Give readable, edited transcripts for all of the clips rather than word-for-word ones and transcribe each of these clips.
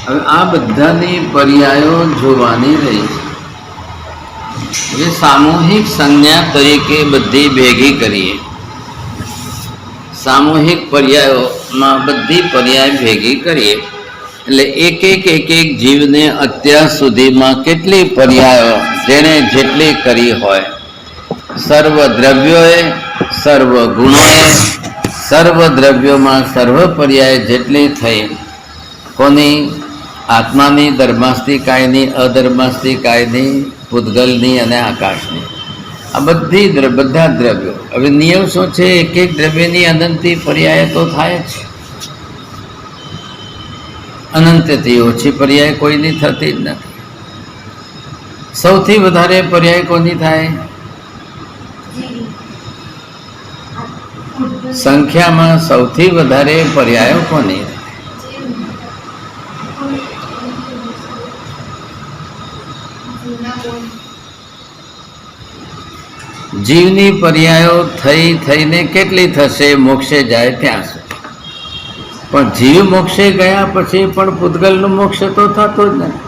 હવે આ બધાની પર્યાયો જોવાની રહી છે. એ સામૂહિક સંજ્ઞા તરીકે બધી ભેગી કરીએ. સામૂહિક પર્યાયોમાં બધી પર્યાય ભેગી કરીએ એટલે એક એક જીવને અત્યાર સુધીમાં કેટલી પર્યાયો જેણે જેટલી કરી હોય, સર્વ દ્રવ્યોએ, સર્વ ગુણોએ, સર્વ દ્રવ્યોમાં સર્વ પર્યાય જેટલી થઈ, કોની? આત્માની, ધર્માસ્તિકાયની, અધર્માસ્તિકાયની, પૂતગલની અને આકાશની. આ બધી બધા દ્રવ્યો. હવે નિયમ શું છે? એક એક દ્રવ્યની અનંતી પર્યાય તો થાય જ. અનંતથી ઓછી પર્યાય કોઈની થતી જ નથી. સૌથી વધારે પર્યાય કોની થાય? સંખ્યામાં સૌથી વધારે પર્યાયો કોની? જીવની પર્યાયો થઈને કેટલી થશે? મોક્ષે જાય ત્યાં સુધી. પણ જીવ મોક્ષે ગયા પછી પણ પૂતગલનું મોક્ષ તો થતો જ નથી.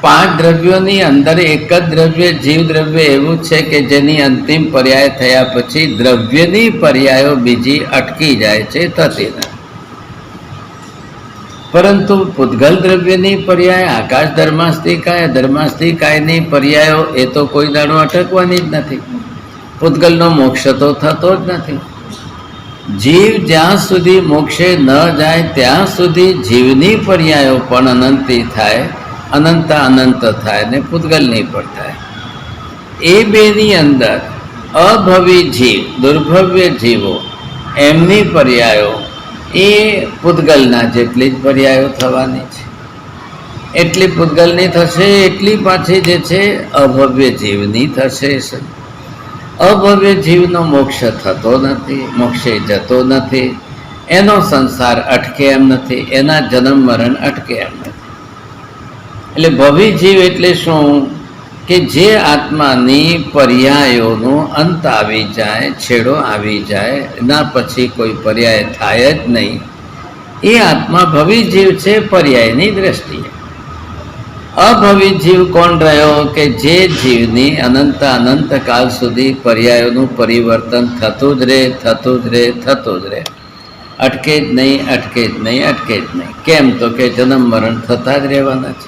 5 દ્રવ્યોની અંદર એક જ દ્રવ્ય, જીવ દ્રવ્ય એવું છે કે જેની અંતિમ પર્યાય થયા પછી દ્રવ્યની પર્યાયો બીજી અટકી જાય છે, થતી નથી. પરંતુ પૂતગલ દ્રવ્યની પર્યાય, આકાશ ધર્માસ્તિકાય, ધર્માસ્તિકાયની પર્યાયો એ તો કોઈ દાડો અટકવાની જ નથી. પૂતગલનો મોક્ષ તો થતો જ નથી. જીવ જ્યાં સુધી મોક્ષે ન જાય ત્યાં સુધી જીવની પર્યાયો પણ અનંતી થાય, અનંત અનંત થાય ને પૂતગલની પણ થાય. એ બેની અંદર અભવી જીવ, દુર્ભવ્ય જીવો, એમની પર્યાયો એ પૂતગલના જેટલી જ પર્યાયો થવાની છે. એટલી પૂતગલની થશે, એટલી પાછી જે છે અભવ્ય જીવની થશે. અભવ્ય જીવનો મોક્ષ થતો નથી, મોક્ષે જતો નથી, એનો સંસાર અટકે એમ નથી, એના જન્મ મરણ અટકે એમ નથી. એટલે ભવી જીવ એટલે શું? કે જે આત્માની પર્યાયોનો અંત આવી જાય, છેડો આવી જાય, એના પછી કોઈ પર્યાય થાય જ નહીં, એ આત્મા ભવી જીવ છે પર્યાયની દ્રષ્ટિએ. અભવી જીવ કોણ રહ્યો? કે જે જીવની અનંત અનંત કાળ સુધી પર્યાયોનું પરિવર્તન થતું જ રહે, થતું જ રહે, થતું જ રહે, અટકે જ નહીં, અટકે જ નહીં, અટકે જ નહીં. કેમ? તો કે જન્મ મરણ થતા જ રહેવાના છે.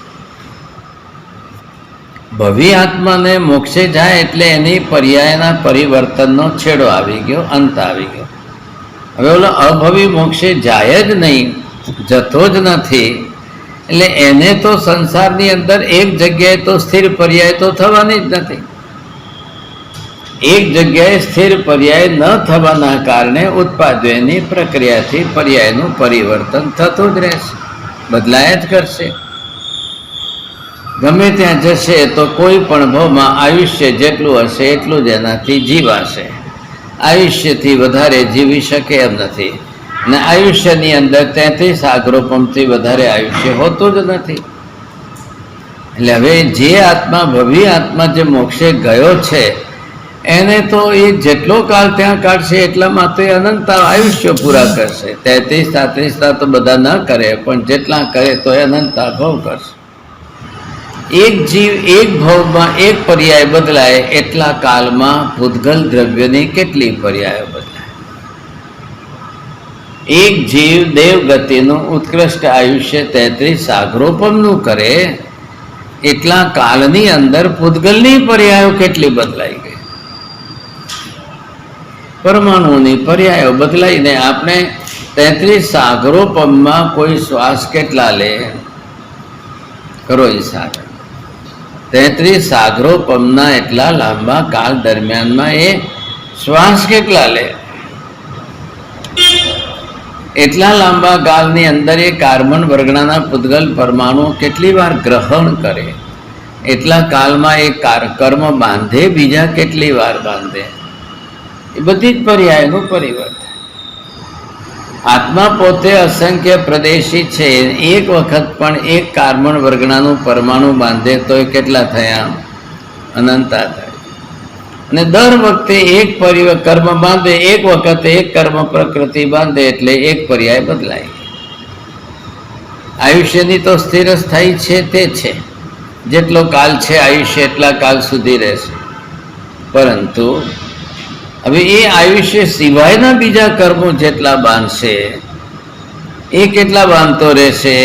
ભવી આત્માને મોક્ષે જાય એટલે એની પર્યાયના પરિવર્તનનો છેડો આવી ગયો, અંત આવી ગયો. હવે ઓલો અભવી મોક્ષે જાય જ નહીં, જતો જ નથી, એટલે એને તો સંસારની અંદર એક જગ્યાએ તો સ્થિર પર્યાય તો થવાની જ નથી. એક જગ્યાએ સ્થિર પર્યાય ન થવાના કારણે ઉત્પાદનની પ્રક્રિયાથી પર્યાયનું પરિવર્તન થતું જ રહેશે, બદલાયા જ કરશે. ગમે ત્યાં જશે તો કોઈ પણ ભાવમાં આયુષ્ય જેટલું હશે એટલું જ એનાથી જીવાશે. આયુષ્યથી વધારે જીવી શકે એમ નથી, ને આયુષ્યની અંદર 33 આગ્રોપમથી વધારે આયુષ્ય હોતું જ નથી. એટલે હવે જે આત્મા, ભવી આત્મા જે મોક્ષે ગયો છે, એને તો એ જેટલો કાળ ત્યાં કાઢશે એટલામાં તો એ અનંત આયુષ્ય પૂરા કરશે. 33-33 તો બધા ન કરે, પણ જેટલા કરે તો એ અનંત ભાવ કરશે. એક જીવ એક ભાવમાં એક પર્યાય બદલાય એટલા કાળમાં પૂતગલ દ્રવ્યની કેટલી પર્યાયો બદલાય? એક જીવ દેવગતિનું ઉત્કૃષ્ટ આયુષ્ય 33 આગ્રોપમનું કરે એટલા કાળની અંદર પૂતગલની પર્યાયો કેટલી બદલાઈ ગઈ? પરમાણુની પર્યાયો બદલાઈને આપણે 33 આગ્રોપમમાં કોઈ શ્વાસ કેટલા લે? કરો હિસાબ. 33 આગ્રોપમના એટલા લાંબા કાળ દરમિયાનમાં એ શ્વાસ કેટલા લે? એટલા લાંબા કાળની અંદર એ કાર્બન વર્ગના પૂતગલ પરમાણુ કેટલી વાર ગ્રહણ કરે? એટલા કાળમાં એ કર્મ બાંધે, બીજા કેટલી વાર બાંધે? એ બધી જ પર્યાયનું પરિવર્તન. આત્મા પોતે અસંખ્ય પ્રદેશી છે, એક વખત પણ એક કાર્બન વર્ગનાનું પરમાણુ બાંધે તો એ કેટલા થયા? અનંતા થાય. અને દર વખતે એક કર્મ બાંધે, એક વખતે એક કર્મ પ્રકૃતિ બાંધે એટલે એક પર્યાય બદલાય. આયુષ્યની તો સ્થિર સ્થાયી છે તે છે, જેટલો કાલ છે આયુષ્ય એટલા કાલ સુધી રહેશે. પરંતુ હવે એ આયુષ્ય સિવાયના બીજા કર્મો જેટલા બાંધશે એ કેટલા બાંધતો રહેશે?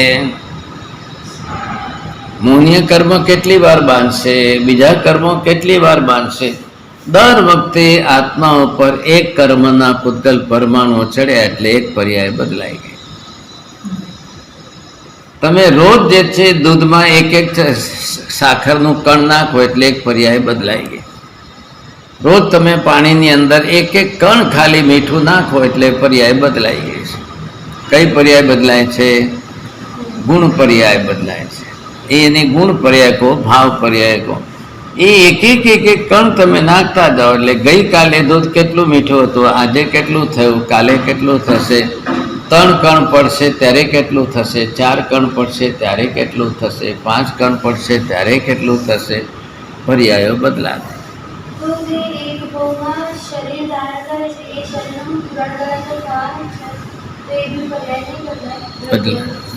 મોહનીય કર્મ કેટલી વાર બાંધશે, બીજા કર્મો કેટલી વાર બાંધશે? દર વખતે આત્મા ઉપર એક કર્મના પૂતગલ પરમાણુ ચડ્યા એટલે એક પર્યાય બદલાઈ ગઈ. તમે રોજ જે છે દૂધમાં એક એક સાખરનું કણ નાખો એટલે એક પર્યાય બદલાઈ ગઈ. રોજ તમે પાણીની અંદર એક એક કણ ખાલી મીઠું નાખો એટલે પર્યાય બદલાઈ ગઈ છે. કઈ પર્યાય બદલાય છે? ગુણ પર્યાય બદલાય છે. એની ગુણ પર્યાયકો, ભાવ પર્યાયકો, એ એક એક કણ તમે નાખતા જાઓ એટલે ગઈકાલે દૂધ કેટલું મીઠું હતું, આજે કેટલું થયું, કાલે કેટલું થશે, 3 કણ પડશે ત્યારે કેટલું થશે, 4 કણ પડશે ત્યારે કેટલું થશે, 5 કણ પડશે ત્યારે કેટલું થશે. પર્યાયો બદલાશે.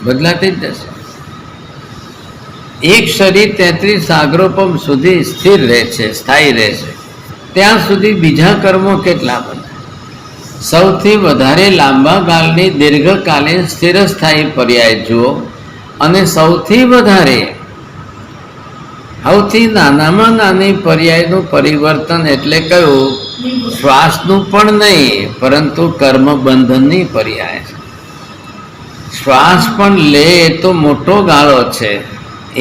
બદલાતી જ જશે. એક શરીર 33 સાગરોપમ સુધી સ્થિર રહે છે, સ્થાયી રહે છે, ત્યાં સુધી બીજા કર્મો કેટલા બને? સૌથી વધારે લાંબા ગાળની દીર્ઘકાલીન સ્થિરસ્થાયી પર્યાય જુઓ અને સૌથી વધારે સૌથી નાનામાં નાની પર્યાયનું પરિવર્તન એટલે કયું? શ્વાસનું પણ નહીં પરંતુ કર્મ બંધનની પર્યાય છે. શ્વાસ પણ લે એ તો મોટો ગાળો છે.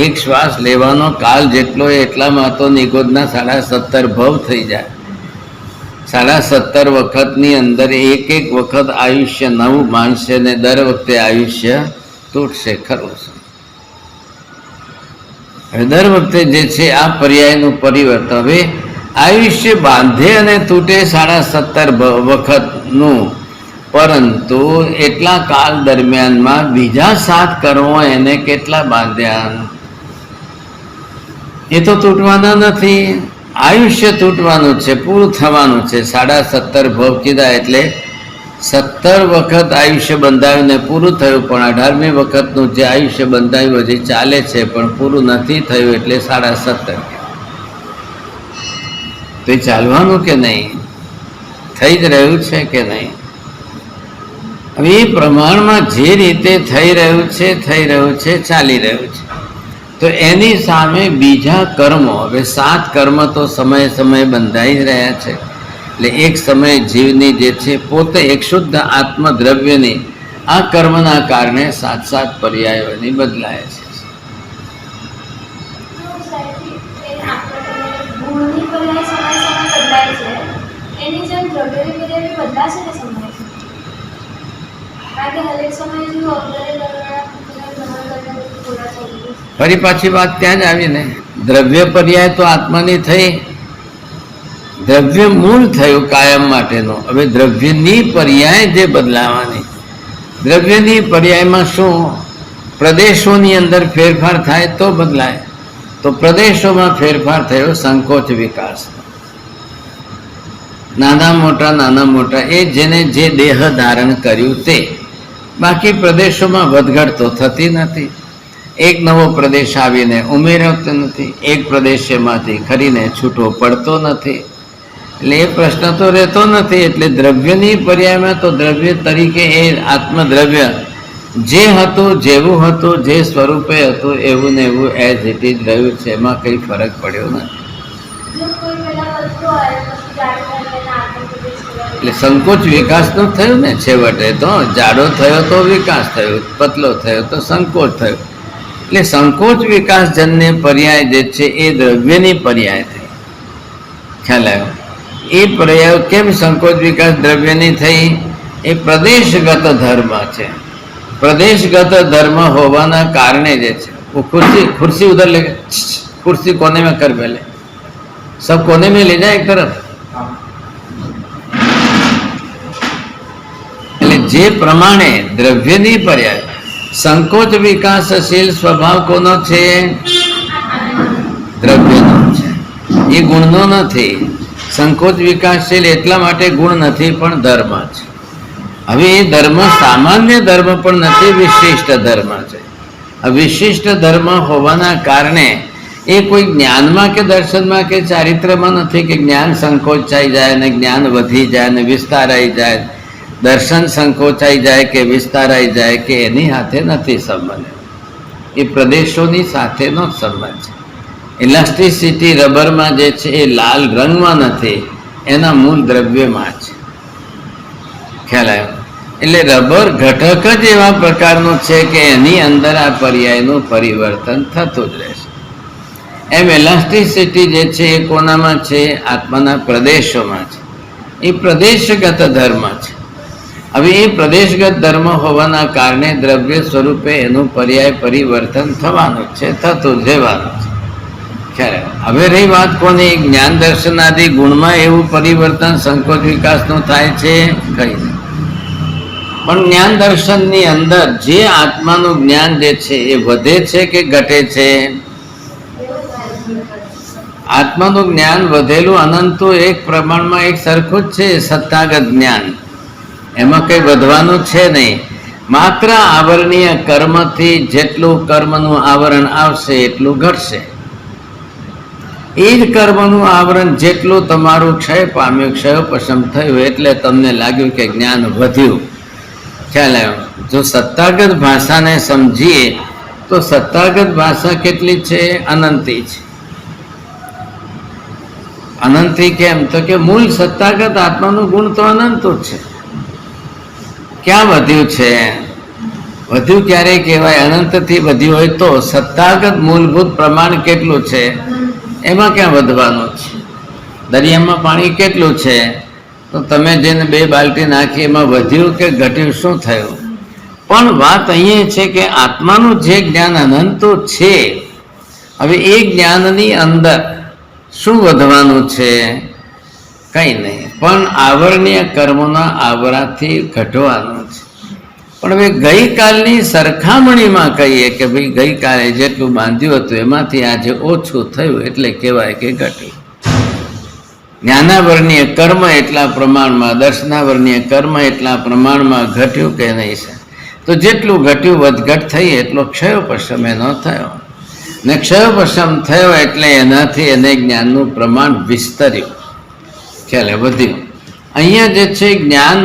એક શ્વાસ લેવાનો કાળ જેટલો એટલામાં તો નિગોદના 17.5 ભવ થઈ જાય. 17.5 વખતની અંદર એક વખત આયુષ્ય નવું માનશે ને દર વખતે આયુષ્ય તૂટશે. ખરું છે. હવે દર વખતે જે છે આ પર્યાયનું પરિવર્તન. હવે આયુષ્ય બાંધે અને તૂટે 17.5 વખતનું, પરંતુ એટલા કાળ દરમિયાનમાં બીજા 7 કર્મો એને કેટલા બાંધ્યા? એ તો તૂટવાના નથી. આયુષ્ય તૂટવાનું છે, પૂરું થવાનું છે. 17.5 ભવ કીધા એટલે 17 વખત આયુષ્ય બંધાયું ને પૂરું થયું, પણ 18મી વખતનું જે આયુષ્ય બંધાયું હજી ચાલે છે પણ પૂરું નથી થયું એટલે 17.5. તો એ ચાલવાનું કે નહીં? થઈ જ રહ્યું છે કે નહીં? હવે એ પ્રમાણમાં જે રીતે થઈ રહ્યું છે, ચાલી રહ્યું છે, તો એની સામે બીજા કર્મો, હવે 7 કર્મ તો સમયે સમયે બંધાઈ જ રહ્યા છે. એટલે એક સમયે જીવની જે છે પોતે એક શુદ્ધ આત્મદ્રવ્યની આ કર્મના કારણે 7 પર્યાયોની બદલાય છે. ફરી પાછી વાત ત્યાં જ આવીને દ્રવ્ય પર્યાય તો આત્માની થઈ, દ્રવ્ય મૂળ થયું કાયમ માટેનું. હવે દ્રવ્યની પર્યાય જે બદલાવાની, દ્રવ્યની પર્યાયમાં શું? પ્રદેશોની અંદર ફેરફાર થાય તો બદલાય. તો પ્રદેશોમાં ફેરફાર થયો સંકોચ વિકાસ. નાના મોટા એ જેને જે દેહ ધારણ કર્યું તે. બાકી પ્રદેશોમાં વધઘટ તો થતી નથી. એક નવો પ્રદેશ આવીને ઉમેરાતો નથી, એક પ્રદેશમાંથી ખરીને છૂટો પડતો નથી. એટલે એ પ્રશ્ન તો રહેતો નથી. એટલે દ્રવ્યની પર્યાયમાં તો દ્રવ્ય તરીકે એ આત્મદ્રવ્ય જે હતું, જેવું હતું, જે સ્વરૂપે હતું એવું ને એવું એઝ ઇટ ઇઝ રહ્યું છે. એમાં કંઈ ફરક પડ્યો નથી. એટલે સંકોચ વિકાસનો થયું ને છેવટે તો. જાડો થયો તો વિકાસ થયો, પતલો થયો તો સંકોચ થયો. એટલે સંકોચ વિકાસ જન્ય પર્યાય જે છે એ દ્રવ્યની પર્યાય થઈ. ખ્યાલ આવ્યો? એ પર્યાય કેમ સંકોચ વિકાસ દ્રવ્યની થઈ? એ પ્રદેશગત ધર્મ છે. प्रदेशगत धर्म होवाना कारणे जे छे वो कुर्सी उधर ले, कुर्सी कोने में कर पहले, सब कोने में ले जाए एक तरफ. એટલે જે પ્રમાણે દ્રવ્યની પર્યાય સંકોચ વિકાસશીલ સ્વભાવ કોનો છે? દ્રવ્યનો છે. એ ગુણનો નથી. સંકોચ વિકાસશીલ એટલા માટે ગુણ નથી, પણ ધર્મ છે. હવે એ ધર્મ સામાન્ય ધર્મ પણ નથી, વિશિષ્ટ ધર્મ છે. આ વિશિષ્ટ ધર્મ હોવાના કારણે એ કોઈ જ્ઞાનમાં કે દર્શનમાં કે ચારિત્ર્યમાં નથી કે જ્ઞાન સંકોચાઈ જાય ને જ્ઞાન વધી જાય ને વિસ્તારાઈ જાય, દર્શન સંકોચાઈ જાય કે વિસ્તારાઈ જાય કે એની સાથે નથી સંબંધ. એ પ્રદેશોની સાથેનો જ સંબંધ છે. ઇલાસ્ટિસિટી રબરમાં જે છે એ લાલ રંગમાં નથી, એના મૂળ દ્રવ્યમાં છે. ખ્યાલ આવ્યો? એટલે રબર ઘટક જ એવા પ્રકારનું છે કે એની અંદર આ પર્યાયનું પરિવર્તન થતું જ રહેશે. એમ ઇલાસ્ટિસિટી જે છે એ કોનામાં છે? આત્માના પ્રદેશોમાં છે. એ પ્રદેશગત ધર્મ છે. હવે એ પ્રદેશગત ધર્મ હોવાના કારણે દ્રવ્ય સ્વરૂપે એનું પર્યાય પરિવર્તન થવાનું છે, થતું જ રહેવાનું છે. ખ્યાલ? હવે રહી વાત કોની? જ્ઞાન દર્શન આદિ ગુણમાં એવું પરિવર્તન સંકોચ વિકાસનું થાય છે કઈ નહીં. પણ જ્ઞાન દર્શનની અંદર જે આત્માનું જ્ઞાન જે છે એ વધે છે કે ઘટે છે? આત્માનું જ્ઞાન વધેલું અનંતું એક પ્રમાણમાં એક સરખું જ છે. સત્તાગત જ્ઞાન, એમાં કંઈ વધવાનું છે નહીં. માત્ર આવરણીય કર્મથી જેટલું કર્મનું આવરણ આવશે એટલું ઘટશે. એ જ કર્મનું આવરણ જેટલું તમારું ક્ષય પામ્યું, ક્ષયોપશમ થયું, એટલે તમને લાગ્યું કે જ્ઞાન વધ્યું. ખ્યાલ આવ્યો? જો સત્તાગત ભાષાને સમજીએ તો સત્તાગત ભાષા કેટલી છે? અનંતી છે. અનંતી કેમ? તો કે મૂળ સત્તાગત આત્માનું ગુણ તો અનંત જ છે. ક્યાં વધ્યું છે? વધ્યું ક્યારે કહેવાય? અનંતથી વધ્યું હોય તો સત્તાગત મૂળભૂત પ્રમાણ કેટલું છે? એમાં ક્યાં વધવાનું છે? દરિયામાં પાણી કેટલું છે? તો તમે જેને 2 બાલટી નાખી એમાં વધ્યું કે ઘટ્યું? શું થયું? પણ વાત અહીંયા છે કે આત્માનું જે જ્ઞાન અનંતો છે, હવે એ જ્ઞાનની અંદર શું વધવાનું છે? કંઈ નહીં, પણ આવરણીય કર્મોના આવરાથી ઘટવાનું છે. પણ હવે ગઈકાલની સરખામણીમાં કહીએ કે ભાઈ ગઈકાલે જેટલું બાંધ્યું હતું એમાંથી આજે ઓછું થયું એટલે કહેવાય કે ઘટ્યું. જ્ઞાનાવરણીય કર્મ એટલા પ્રમાણમાં, દર્શનાવરણીય કર્મ એટલા પ્રમાણમાં ઘટ્યું કે નહીં છે? તો જેટલું ઘટ્યું વધઘટ થઈ એટલો ક્ષયોપશમ એનો થયો, ને ક્ષયોપશમ થયો એટલે એનાથી એને જ્ઞાનનું પ્રમાણ વિસ્તર્યું. ખ્યાલ વધ્યું. અહીંયા જે છે જ્ઞાન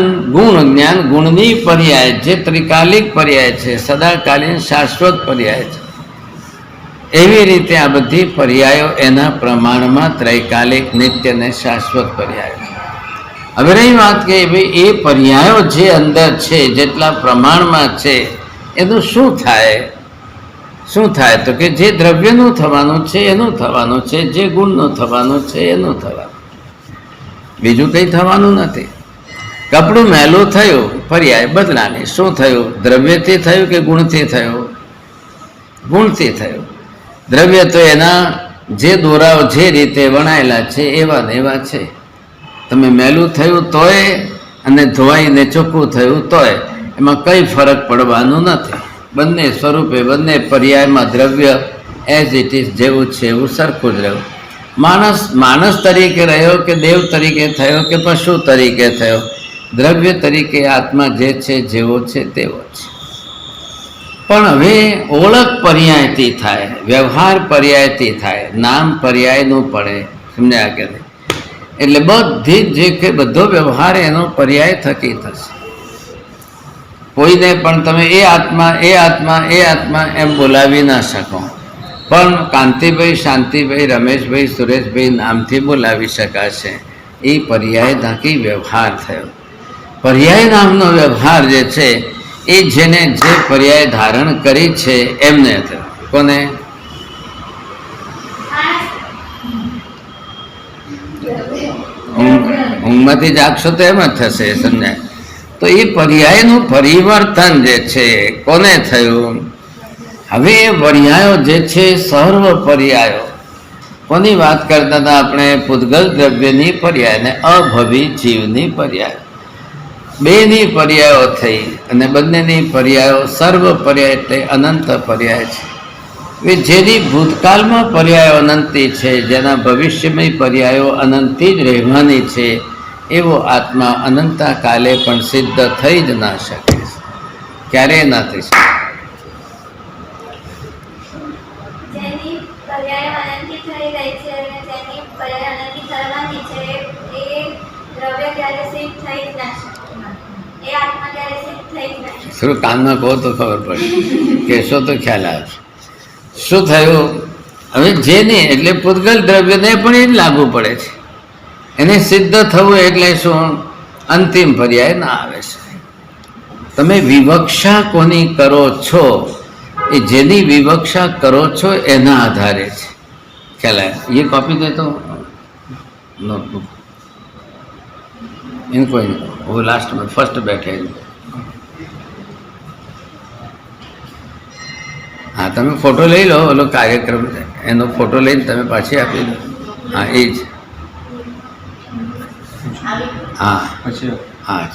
ગુણની પર્યાય જે ત્રિકાલિક પર્યાય છે, સદાકાલીન શાશ્વત પર્યાય છે, એવી રીતે આ બધી પર્યાયો એના પ્રમાણમાં ત્રૈકાલિક નિત્ય ને શાશ્વત પર્યાયો. હવે રહી વાત કે ભાઈ એ પર્યાયો જે અંદર છે જેટલા પ્રમાણમાં છે એનું શું થાય? શું થાય? તો કે જે દ્રવ્યનું થવાનું છે એનું થવાનું છે, જે ગુણનું થવાનું છે એનું થવાનું, બીજું કંઈ થવાનું નથી. કપડું મેલું થયું, પર્યાય બદલાની. શું થયું? દ્રવ્યથી થયું કે ગુણથી થયું? ગુણથી થયું. દ્રવ્ય તો એના જે દોરાઓ જે રીતે વણાયેલા છે એવા ને એવા છે. તમે મેલું થયું તોય અને ધોવાઈને ચોખ્ખું થયું તોય એમાં કંઈ ફરક પડવાનું નથી. બંને સ્વરૂપે, બંને પર્યાયમાં દ્રવ્ય એઝ ઇટ ઇઝ જેવું છે એવું સરખું જ રહ્યું. માણસ તરીકે રહ્યો કે દેવ તરીકે થયો કે પશુ તરીકે થયો, દ્રવ્ય તરીકે આત્મા જે છે જેવો છે તેવો છે. પણ હવે ઓળખ પર્યાયથી થાય, વ્યવહાર પર્યાયથી થાય, નામ પર્યાયનું પડે. સમજ્યા કે નહીં? એટલે બધી જે કે બધો વ્યવહાર એનો પર્યાય થકી થશે. કોઈને પણ તમે એ આત્મા એમ બોલાવી ના શકો, પણ કાંતિભાઈ, શાંતિભાઈ, રમેશભાઈ, સુરેશભાઈ નામથી બોલાવી શકાશે. એ પર્યાય ધાકી વ્યવહાર થયો. પર્યાય નામનો વ્યવહાર જે છે એ જેને જે પર્યાય ધારણ કરી છે એમને થયો. કોને? ઊંઘમાંથી જાગશો તો એમ જ થશે. સમજાય? તો એ પર્યાયનું પરિવર્તન જે છે કોને થયું? હવે એ પર્યાયો જે છે સર્વ પર્યાયો, કોની વાત કરતા હતા આપણે? પૂતગલ દ્રવ્યની પર્યાય ને અભવી જીવની પર્યાય, બેની પર્યાયો થઈ અને બંનેની પર્યાયો સર્વ પર્યાય એટલે અનંત પર્યાય છે. જેની ભૂતકાળમાં પર્યાયો અનંતી છે, જેના ભવિષ્યમય પર્યાયો અનંતી જ રહેવાની છે, એવો આત્મા અનંતા કાલે પણ સિદ્ધ થઈ જ ના શકે, ક્યારેય ના થઈ શકે. જેની પર્યાયો અનંતી થઈ રહી છે અને જેની પર્યાયો અનંતી થવાની છે, એ દ્રવ્ય ક્યારે સિદ્ધ થઈ જ ના શકે, એ આત્મા ક્યારે સિદ્ધ થઈ જ ના શકે. થોડું કાનમાં કહો તો ખબર પડે, કહેશો તો ખ્યાલ આવશે. શું થયું? હવે જેને એટલે પૂતગલ દ્રવ્યને પણ એ જ લાગુ પડે છે. એને સિદ્ધ થવું એટલે શું? અંતિમ પર્યાય ના આવે છે. તમે વિવક્ષા કોની કરો છો, એ જેની વિવક્ષા કરો છો એના આધારે છે. ખ્યાલ આવે? એ કોપી દે તો નોટબુક इनको वो लास्ट में फर्स्ट बैठे. हाँ તમે ફોટો લઈ લો, ઓલો કાર્યક્રમ એનો ફોટો લઈને તમે પાછી આપી દો. हाँ એ જ. हाँ हाँ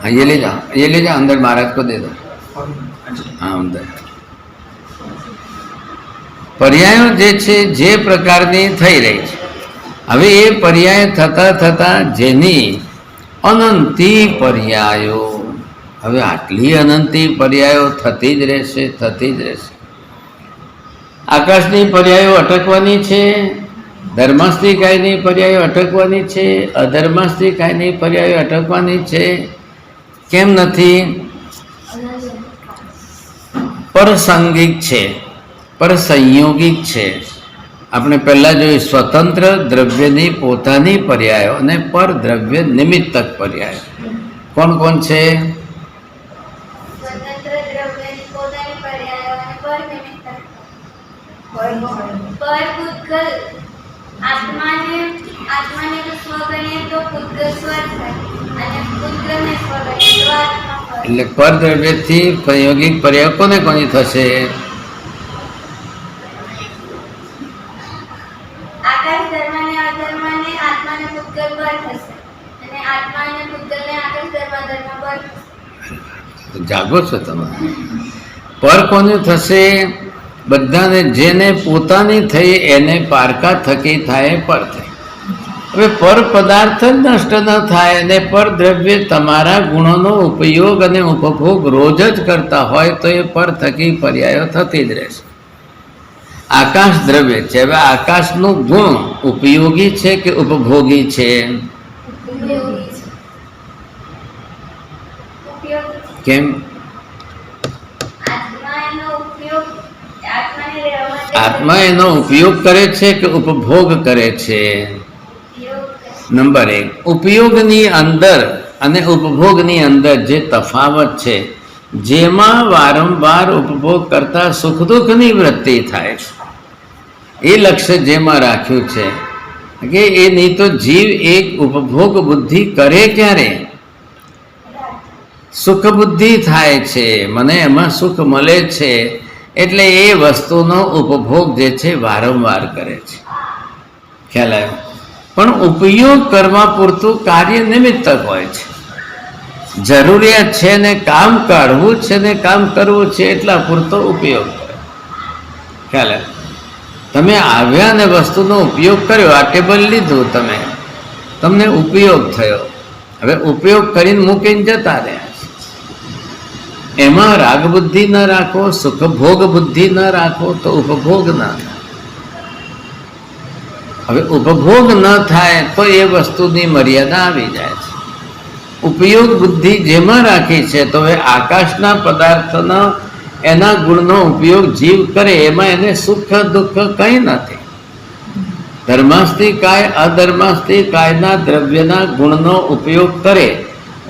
हाँ ये ले जाओ अंदर, महाराज को दे दो. हाँ अंदर પર્યાયો જે છે જે પ્રકારની થઈ રહી છે, હવે એ પર્યાય થતાં થતાં જેની અનંતી પર્યાયો, હવે આટલી અનંતી પર્યાયો થતી જ રહેશે, થતી જ રહેશે. આકાશની પર્યાયો અટકવાની છે, ધર્માસ્તી કાયની પર્યાયો અટકવાની છે, અધર્માસ્તી કાયની પર્યાયો અટકવાની છે. કેમ નથી? પરસંગિક છે, પરસંયોગિક છે. આપણે પહેલાં જોયું સ્વતંત્ર દ્રવ્યની પોતાની પર્યાયો અને પર દ્રવ્ય નિમિત્તક પર્યાયો. કોણ કોણ છે? સ્વતંત્ર દ્રવ્યની પોતાની પર્યાયો અને પર નિમિત્તક. પર પૂતગલ આત્માને જો સ્વ ગણીએ તો પૂતગલ સ્વ થાય અને પૂતગલને સ્વ ગણીએ તો આત્મા પર. એટલે પર દ્રવ્યથી સંયોગિક પર્યાય કોને કોની થશે? આકાશ ધર્મને અધર્મને આત્માને પૂતગલ પર થશે અને આત્મા અને પૂતગલને આકાશ ધર્મ પર થશે. જાગો છો તમે? પર કોનું થશે? બધાને જેને પોતાની થઈ એને પારકા થકી થાય પર થઈ. હવે પર પદાર્થ જ નષ્ટ ન થાય અને પર દ્રવ્ય તમારા ગુણોનો ઉપયોગ અને ઉપભોગ રોજ જ કરતા હોય તો એ પર થકી પર્યાયો થતી જ રહેશે. આકાશ દ્રવ્ય છે, હવે આકાશનું ગુણ ઉપયોગી છે કે ઉપભોગી છે? કેમ? આત્મા એનો ઉપયોગ કરે છે કે ઉપભોગ કરે છે? નંબર 1, ઉપયોગની અંદર અને ઉપભોગની અંદર જે તફાવત છે, જેમાં વારંવાર ઉપભોગ કરતા સુખ દુઃખની વૃત્તિ થાય છે, એ લક્ષ્ય જેમાં રાખ્યું છે કે એની તો જીવ એક ઉપભોગ બુદ્ધિ કરે ક્યારે? સુખ બુદ્ધિ થાય છે, મને એમાં સુખ મળે છે એટલે એ વસ્તુનો ઉપભોગ જે છે વારંવાર કરે છે. ખ્યાલ આવ્યો? પણ ઉપયોગ કરવા પૂરતું કાર્ય નિમિત્તક હોય છે. જરૂરિયાત છે ને કામ કાઢવું છે ને કામ કરવું છે એટલા પૂરતો ઉપયોગ કરે. ખ્યાલ આવ્યો? તમે આવ્યા ને વસ્તુનો ઉપયોગ કર્યો, આ ટેબલ લીધું તમે, તમને ઉપયોગ થયો, હવે ઉપયોગ કરીને મૂકીને જતા રહ્યા. એમાં રાગ બુદ્ધિ ન રાખો, સુખ ભોગ બુદ્ધિ ન રાખો તો ઉપભોગ ના થાય. હવે ઉપભોગ ન થાય તો એ વસ્તુની મર્યાદા આવી જાય છે. ઉપયોગ બુદ્ધિ જેમાં રાખી છે તો હવે આકાશના પદાર્થનો એના ગુણનો ઉપયોગ જીવ કરે, એમાં એને સુખ દુઃખ કંઈ નથી. ધર્માસ્તી કાય અધર્માસ્તી કાયના દ્રવ્યના ગુણનો ઉપયોગ કરે,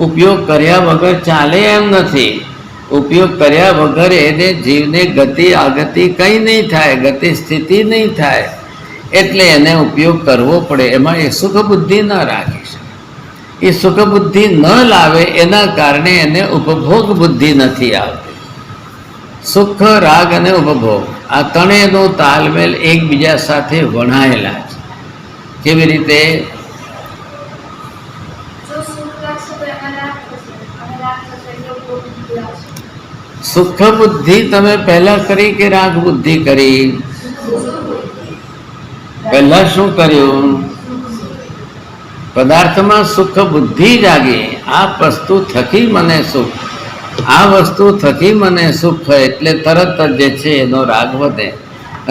ઉપયોગ કર્યા વગર ચાલે એમ નથી. ઉપયોગ કર્યા વગર એને જીવને ગતિ આગતિ કંઈ નહીં થાય, ગતિ સ્થિતિ નહીં થાય, એટલે એને ઉપયોગ કરવો પડે. એમાં એ સુખ બુદ્ધિ ન રાખી શકે. એ સુખ બુદ્ધિ ન લાવે એના કારણે એને ઉપભોગ બુદ્ધિ નથી આવતી. સુખ, રાગ અને ઉપભોગ આ ત્રણેયનો તાલમેલ એકબીજા સાથે વણાયેલા છે. કેવી રીતે? સુખ બુદ્ધિ તમે પહેલા કરી કે રાગ બુદ્ધિ કરી? પહેલા શું કર્યું? પદાર્થમાં સુખ બુદ્ધિ જાગી. આ વસ્તુ થકી મને સુખ, આ વસ્તુ થકી મને સુખ, એટલે તરત જ જે છે એનો રાગ વધે.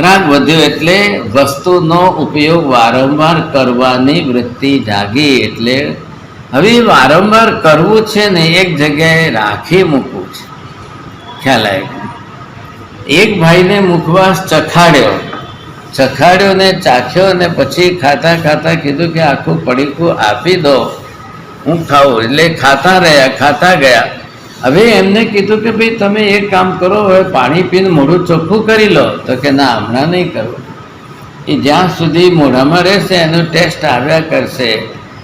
રાગ વધ્યો એટલે વસ્તુનો ઉપયોગ વારંવાર કરવાની વૃત્તિ જાગી. એટલે હવે વારંવાર કરવું છે ને એક જગ્યાએ રાખી મૂકવું છે. ખ્યાલ આવ્યો? એક ભાઈને મુખવાસ ચખાડ્યો ને ચાખ્યો ને પછી ખાતા ખાતા કીધું કે આખું પડીકું આપી દો, હું ખાઉં. એટલે ખાતા ગયા. હવે એમને કીધું કે ભાઈ તમે એક કામ કરો, હવે પાણી પીને મોઢું ચોખ્ખું કરી લો. તો કે ના, હમણાં નહીં કરવું. એ જ્યાં સુધી મોઢામાં રહેશે એનો ટેસ્ટ આવ્યા કરશે,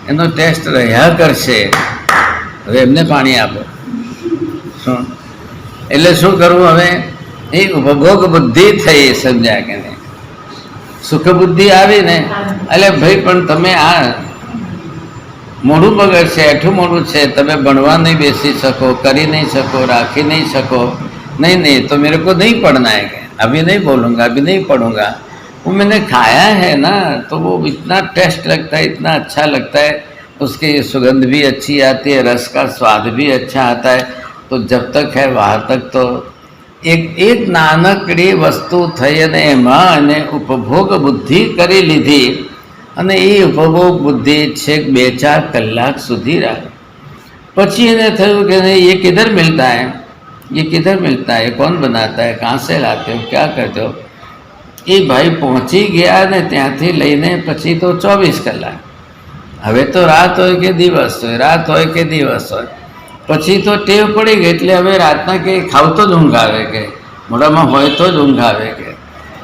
એનો ટેસ્ટ રહ્યા કરશે. હવે એમને પાણી આપો. શું એટલે શું કરવું? હવે એ ઉપભોગ બુદ્ધિ થઈ, સમજ્યા કે નહીં? સુખ બુદ્ધિ આવી ને, એટલે ભાઈ પણ તમે આ મોઢું બગડશે, એઠું મોઢું છે, તમે ભણવા નહીં બેસી શકો, કરી નહીં શકો, રાખી નહીં શકો. नहीं तो मेरे को नहीं पढ़ना है, अभी नहीं बोलूँगा, अभी नहीं पढ़ूँगा. वो मैंने खाया है ना, तो वो इतना टेस्ट लगता है, इतना अच्छा लगता है, उसकी सुगंध भी अच्छी आती है, रस का स्वाद भी अच्छा आता है. तो जब तक है वहाँ तक तो एक नानकड़ी वस्तु थई अने एमां अने उपभोग बुद्धि करी लीधी અને એ ઉપભોગ બુદ્ધિ છેક 2-4 કલાક સુધી રાખે. પછી એને થયું કે નહીં, ये किधर मिलता है, ये किधर मिलता है, कौन बनाता है, कहाँ से लाते हो, क्या करते हो. એ ભાઈ પહોંચી ગયા ને ત્યાંથી લઈને પછી તો 24 કલાક. હવે તો રાત હોય કે દિવસ હોય, રાત હોય કે દિવસ હોય. પછી તો ટેવ પડી ગઈ. એટલે હવે રાતના કે ખાવ તો જ ઊંઘ આવે, કે મોઢામાં હોય તો જ ઊંઘ આવે, કે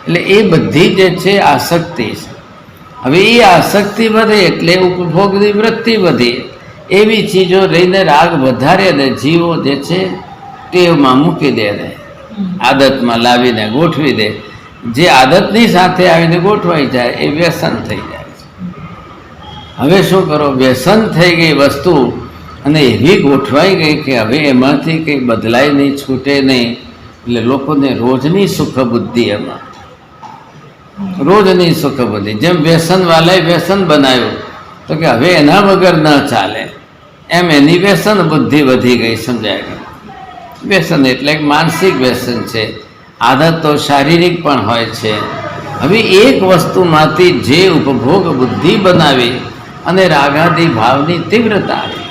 એટલે એ બધી જે છે આસક્તિ છે. હવે એ આસક્તિ વધે એટલે ઉપભોગની વૃત્તિ વધી. એવી ચીજો રહીને રાગ વધારે ને જીવો જે છે ટેવમાં મૂકી દે ને આદતમાં લાવીને ગોઠવી દે. જે આદતની સાથે આવીને ગોઠવાઈ જાય એ વ્યસન થઈ જાય છે. હવે શું કરો? વ્યસન થઈ ગઈ વસ્તુ અને એવી ગોઠવાઈ ગઈ કે હવે એમાંથી કંઈ બદલાય નહીં, છૂટે નહીં. એટલે લોકોને રોજની સુખ બુદ્ધિ, એમાં રોજની સુખ બુદ્ધિ. જેમ વ્યસનવાલાએ વ્યસન બનાવ્યું તો કે હવે એના વગર ન ચાલે, એમ એની વ્યસન બુદ્ધિ વધી ગઈ. સમજાય ગઈ? વ્યસન એટલે એક માનસિક વ્યસન છે, આદત તો શારીરિક પણ હોય છે. હવે એક વસ્તુમાંથી જે ઉપભોગ બુદ્ધિ બનાવી અને રાગાદી ભાવની તીવ્રતા આવી,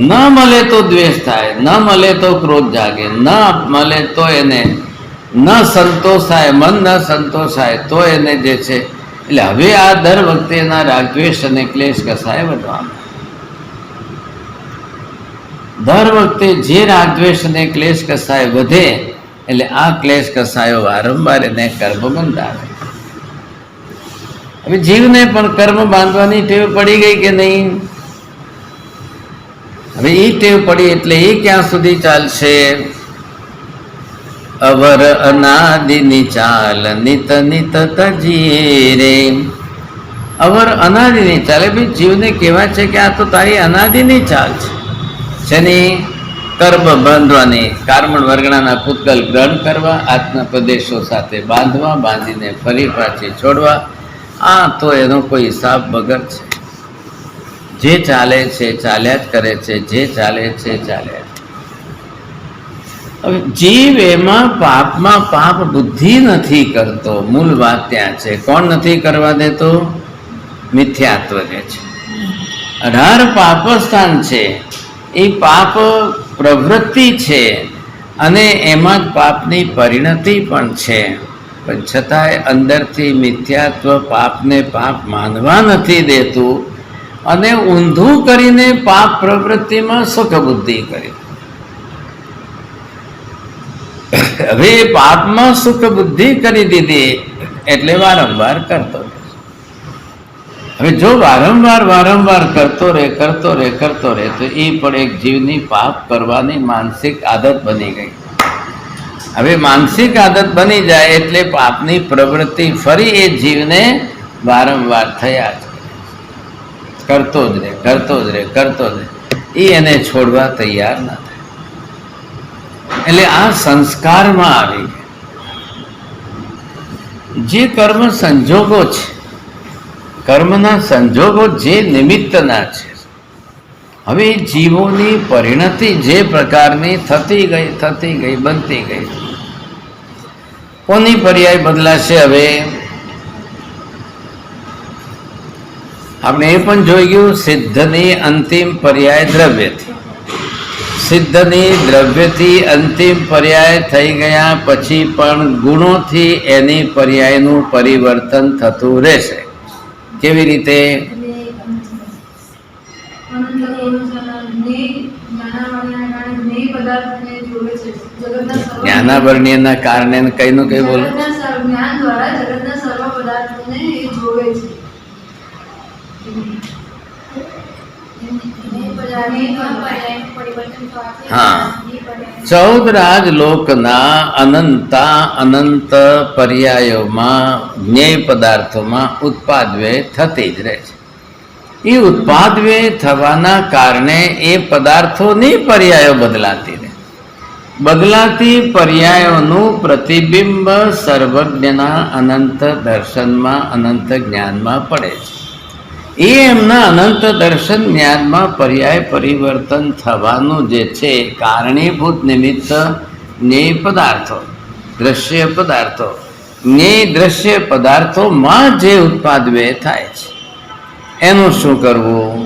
ન મળે તો દ્વેષ થાય, ન મળે તો ક્રોધ જાગે, ન મળે તો એને ન સંતોષાય, મન ન સંતોષાય તો એને જે છે. એટલે હવે આ દર વખતે એના રાગદ્વેષ અને ક્લેશ કસાય વધવાના. દર વખતે જે રાગદ્વેષ અને ક્લેશ કસાય વધે એટલે આ ક્લેશ કસાયો વારંવાર એને કર્મ બંધાવે. હવે જીવને પણ કર્મ બાંધવાની ટેવ પડી ગઈ કે નહીં? હવે એ ટેવ પડી એટલે એ ક્યાં સુધી ચાલશે? અવર અનાદિની ચાલ નિત નિત તજીએ રે. અવર અનાદિની ચાલ. ભાઈ જીવને કહેવાય છે કે આ તો તારી અનાદિની ચાલ છે. શેની? કર્મ બાંધવાની. કાર્મણ વર્ગણાના પૂતગલ ગ્રહણ કરવા, આત્મા પ્રદેશો સાથે બાંધવા, બાંધીને ફરી પાછી છોડવા. આ તો એનો કોઈ હિસાબ વગર છે. જે ચાલે છે ચાલ્યા જ કરે છે, જે ચાલે છે ચાલ્યા. હવે જીવ એમાં પાપમાં પાપ બુદ્ધિ નથી કરતો. મૂળ વાત ત્યાં છે. કોણ નથી કરવા દેતો? મિથ્યાત્વ જે છે. 18 પાપ સ્થાન છે. એ પાપ પ્રવૃત્તિ છે અને એમાં જ પાપની પરિણતિ પણ છે. પણ છતાંય અંદરથી મિથ્યાત્વ પાપને પાપ માનવા નથી દેતું અને ઊંધું કરીને પાપ પ્રવૃત્તિમાં સુખ બુદ્ધિ કરી. હવે પાપમાં સુખ બુદ્ધિ કરી દીધી એટલે વારંવાર કરતો. હવે જો વારંવાર કરતો રહે તો એ પણ એક જીવની પાપ કરવાની માનસિક આદત બની ગઈ. હવે માનસિક આદત બની જાય એટલે પાપની પ્રવૃત્તિ ફરી એ જીવને વારંવાર થયા જ કરતો જ રહે. એ એને છોડવા તૈયાર ન થાય. એટલે આ સંસ્કારમાં આવી જે કર્મ સંજોગો છે, કર્મના સંજોગો જે નિમિત્તના છે. હવે જીવોની પરિણતિ જે પ્રકારની થતી ગઈ બનતી ગઈ, કોની પર્યાય બદલાશે? હવે આપણે એ પણ જોઈ ગયું, સિદ્ધની અંતિમ પર્યાય દ્રવ્યથી. સિદ્ધની દ્રવ્યથી અંતિમ પર્યાય થઈ ગયા પછી પણ ગુણોથી એની પર્યાયનું પરિવર્તન થતું રહેશે. કેવી રીતે? જ્ઞાનાવરણ્યના કારણે કઈનું કઈ બોલો? જ્ઞાન દ્વારા જગતના સર્વ પદાર્થોને એ જોવે છે. હા, 14 રાજલોકના અનંત પર્યાયોમાં જ્ઞેય પદાર્થોમાં ઉત્પાદવ્યય થતી જ રહે છે. એ ઉત્પાદવ્યય થવાના કારણે એ પદાર્થોની પર્યાયો બદલાતી રહે. બદલાતી પર્યાયોનું પ્રતિબિંબ સર્વજ્ઞના અનંત દર્શનમાં અનંત જ્ઞાનમાં પડે છે. એ એમના અનંત દર્શન જ્ઞાનમાં પર્યાય પરિવર્તન થવાનું જે છે કારણીભૂત નિમિત્ત જ્ઞેય પદાર્થો, દ્રશ્ય પદાર્થો, જ્ઞેય દ્રશ્ય પદાર્થોમાં જે ઉત્પાદવ્યય થાય છે એનું શું કરવું?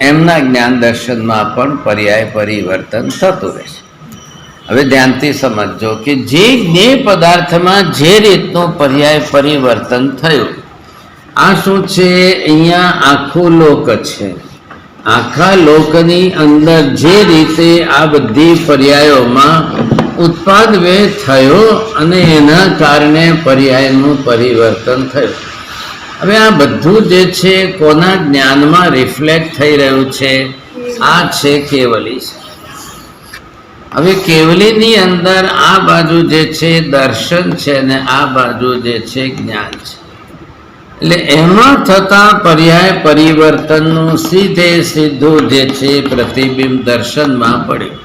એમના જ્ઞાન દર્શનમાં પણ પર્યાય પરિવર્તન થતું રહેશે. હવે ધ્યાનથી સમજજો કે જે જ્ઞેય પદાર્થમાં જે રીતનું પર્યાય પરિવર્તન થયું, આ શું છે? અહીંયા આખું લોક છે. આખા લોકની અંદર જે રીતે આ બધી પર્યાયોમાં ઉત્પાદવ્યય થયો અને એના કારણે પર્યાયનું પરિવર્તન થયું. હવે આ બધું જે છે કોના જ્ઞાનમાં રિફ્લેક્ટ થઈ રહ્યું છે? આ છે કેવલી છે. હવે કેવલીની અંદર આ બાજુ જે છે દર્શન છે ને આ બાજુ જે છે જ્ઞાન છે. એટલે એમાં થતા પર્યાય પરિવર્તનનું સીધું જે છે પ્રતિબિંબ દર્શનમાં પડ્યું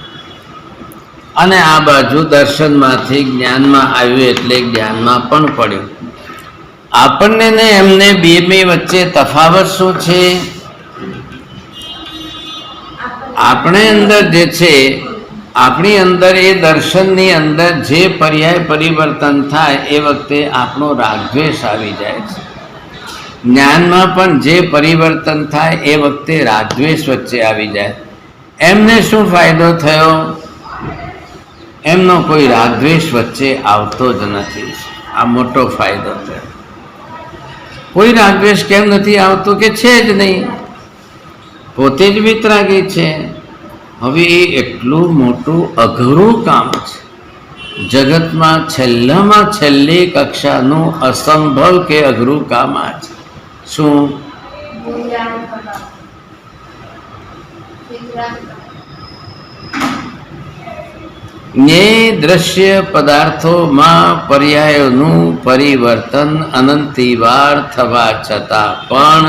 અને આ બાજુ દર્શનમાંથી જ્ઞાનમાં આવ્યું એટલે જ્ઞાનમાં પણ પડ્યું. આપણને ને એમને બે વચ્ચે તફાવત શું છે? આપણે અંદર જે છે, આપણી અંદર એ દર્શનની અંદર જે પર્યાય પરિવર્તન થાય એ વખતે આપણો રાગદ્વેષ આવી જાય છે. જ્ઞાનમાં પણ જે પરિવર્તન થાય એ વખતે રાગદ્વેષ વચ્ચે આવી જાય. એમને શું ફાયદો થયો? એમનો કોઈ રાગદ્વેષ વચ્ચે આવતો જ નથી. આ મોટો ફાયદો થયો. કોઈ રાગદ્વેષ કેમ નથી આવતો? કે છે જ નહીં, પોતે જ વિતરાગી છે. હવે એ એટલું મોટું અઘરું કામ છે. જગતમાં છેલ્લામાં છેલ્લી કક્ષાનું અસંભવ કે અઘરું કામ આ છે. શું? જ્ઞેય દ્રશ્ય પદાર્થોમાં પર્યાયોનું પરિવર્તન અનંતિવાર થવા છતાં પણ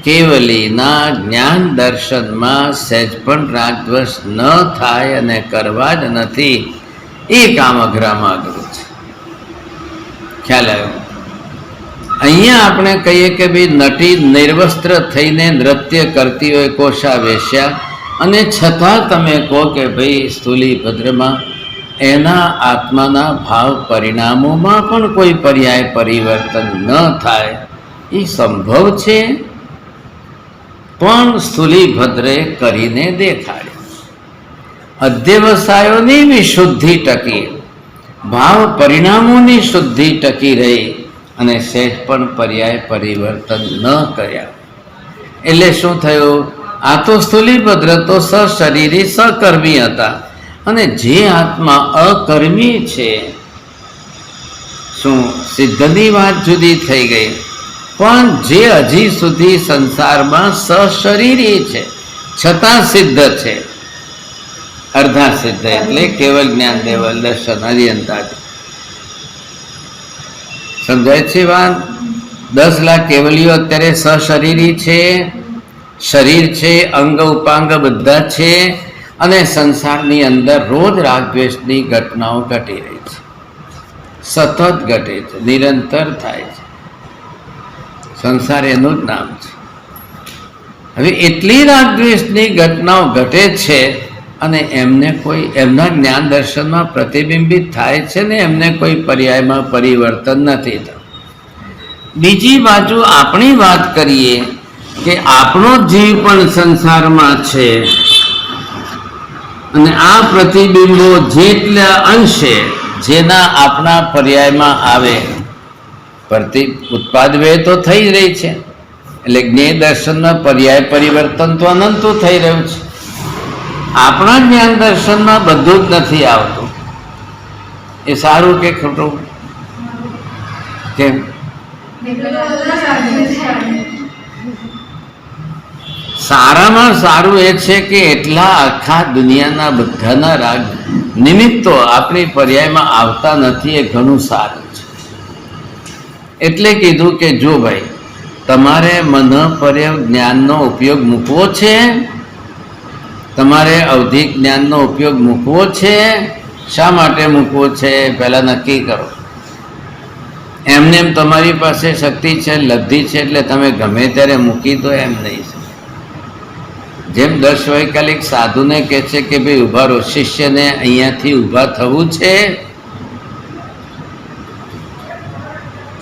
કેવલીના જ્ઞાન દર્શનમાં સહેજ પણ રાગદ્વેષ ન થાય અને કરવા જ નથી. એ કામ અઘરામાં અઘરું છે. ખ્યાલ આવ્યો? અહીંયા આપણે કહીએ કે ભાઈ નટી નિર્વસ્ત્ર થઈને નૃત્ય કરતી હોય કોષા વેશ્યા, અને છતાં તમે કહો કે ભાઈ સ્થૂલીભદ્રમાં એના આત્માના ભાવ પરિણામોમાં પણ કોઈ પર્યાય પરિવર્તન ન થાય, એ સંભવ છે. પણ સ્થૂલીભદ્રે કરીને દેખાડ્યું. અધ્યવસાયોની વિશુદ્ધિ ટકી, ભાવ પરિણામોની શુદ્ધિ ટકી રહી અને સહેજ પણ પર્યાય પરિવર્તન ન કર્યા. એટલે શું થયું? આ તો સ્થૂલીભદ્ર તો સશરીરી સકર્મી હતા, અને જે આત્મા અકર્મી છે, શું સિદ્ધની વાત જુદી થઈ ગઈ, પણ જે હજી સુધી સંસારમાં સશરીરી છે છતાં સિદ્ધ છે. અર્ધા સિદ્ધ એટલે કેવલ જ્ઞાન દેવલ દર્શન હરિયંતાજી. સમજાય છે વાત? 10 લાખ કેવલીઓ અત્યારે સશરીરી છે. શરીર છે, અંગ ઉપાંગ બધા છે, અને સંસારની અંદર રોજ રાગદ્વેષની ઘટનાઓ ઘટી રહી છે, સતત ઘટે છે, નિરંતર થાય છે. સંસાર એનું જ નામ છે. હવે એટલી રાગદ્વેષની ઘટનાઓ ઘટે છે અને એમને કોઈ એમના જ્ઞાન દર્શનમાં પ્રતિબિંબિત થાય છે ને એમને કોઈ પર્યાયમાં પરિવર્તન નથી થતું. બીજી બાજુ આપણી વાત કરીએ કે આપણો જીવ પણ સંસારમાં છે અને આ પ્રતિબિંબો જેટલા અંશે જેના આપણા પર્યાયમાં આવે ઉત્પાદવે તો થઈ જ રહી છે. એટલે જ્ઞેય દર્શનના પર્યાય પરિવર્તન તો અનંતું થઈ રહ્યું છે. આપણા જ્ઞાન દર્શનમાં બધું જ નથી આવતું. એ સારું કે ખોટું? કેમ? સારામાં સારું એ છે કે એટલા આખા દુનિયાના બધાના રાગ નિમિત્તો આપણી પર્યાયમાં આવતા નથી, એ ઘણું સારું છે. એટલે કીધું કે જો ભાઈ તમારે મન પર્યવ જ્ઞાનનો ઉપયોગ મૂકવો છે, તમારે અવધિક જ્ઞાનનો ઉપયોગ મૂકવો છે. શા માટે મૂકવો છે પહેલાં નક્કી કરો. એમને એમ તમારી પાસે શક્તિ છે, લબ્ધિ છે એટલે તમે ગમે ત્યારે મૂકી દો એમ નહીં. જેમ 10 વૈકાલિક સાધુને કહે છે કે ભાઈ ઊભા રહો, શિષ્યને અહીંયાથી ઊભા થવું છે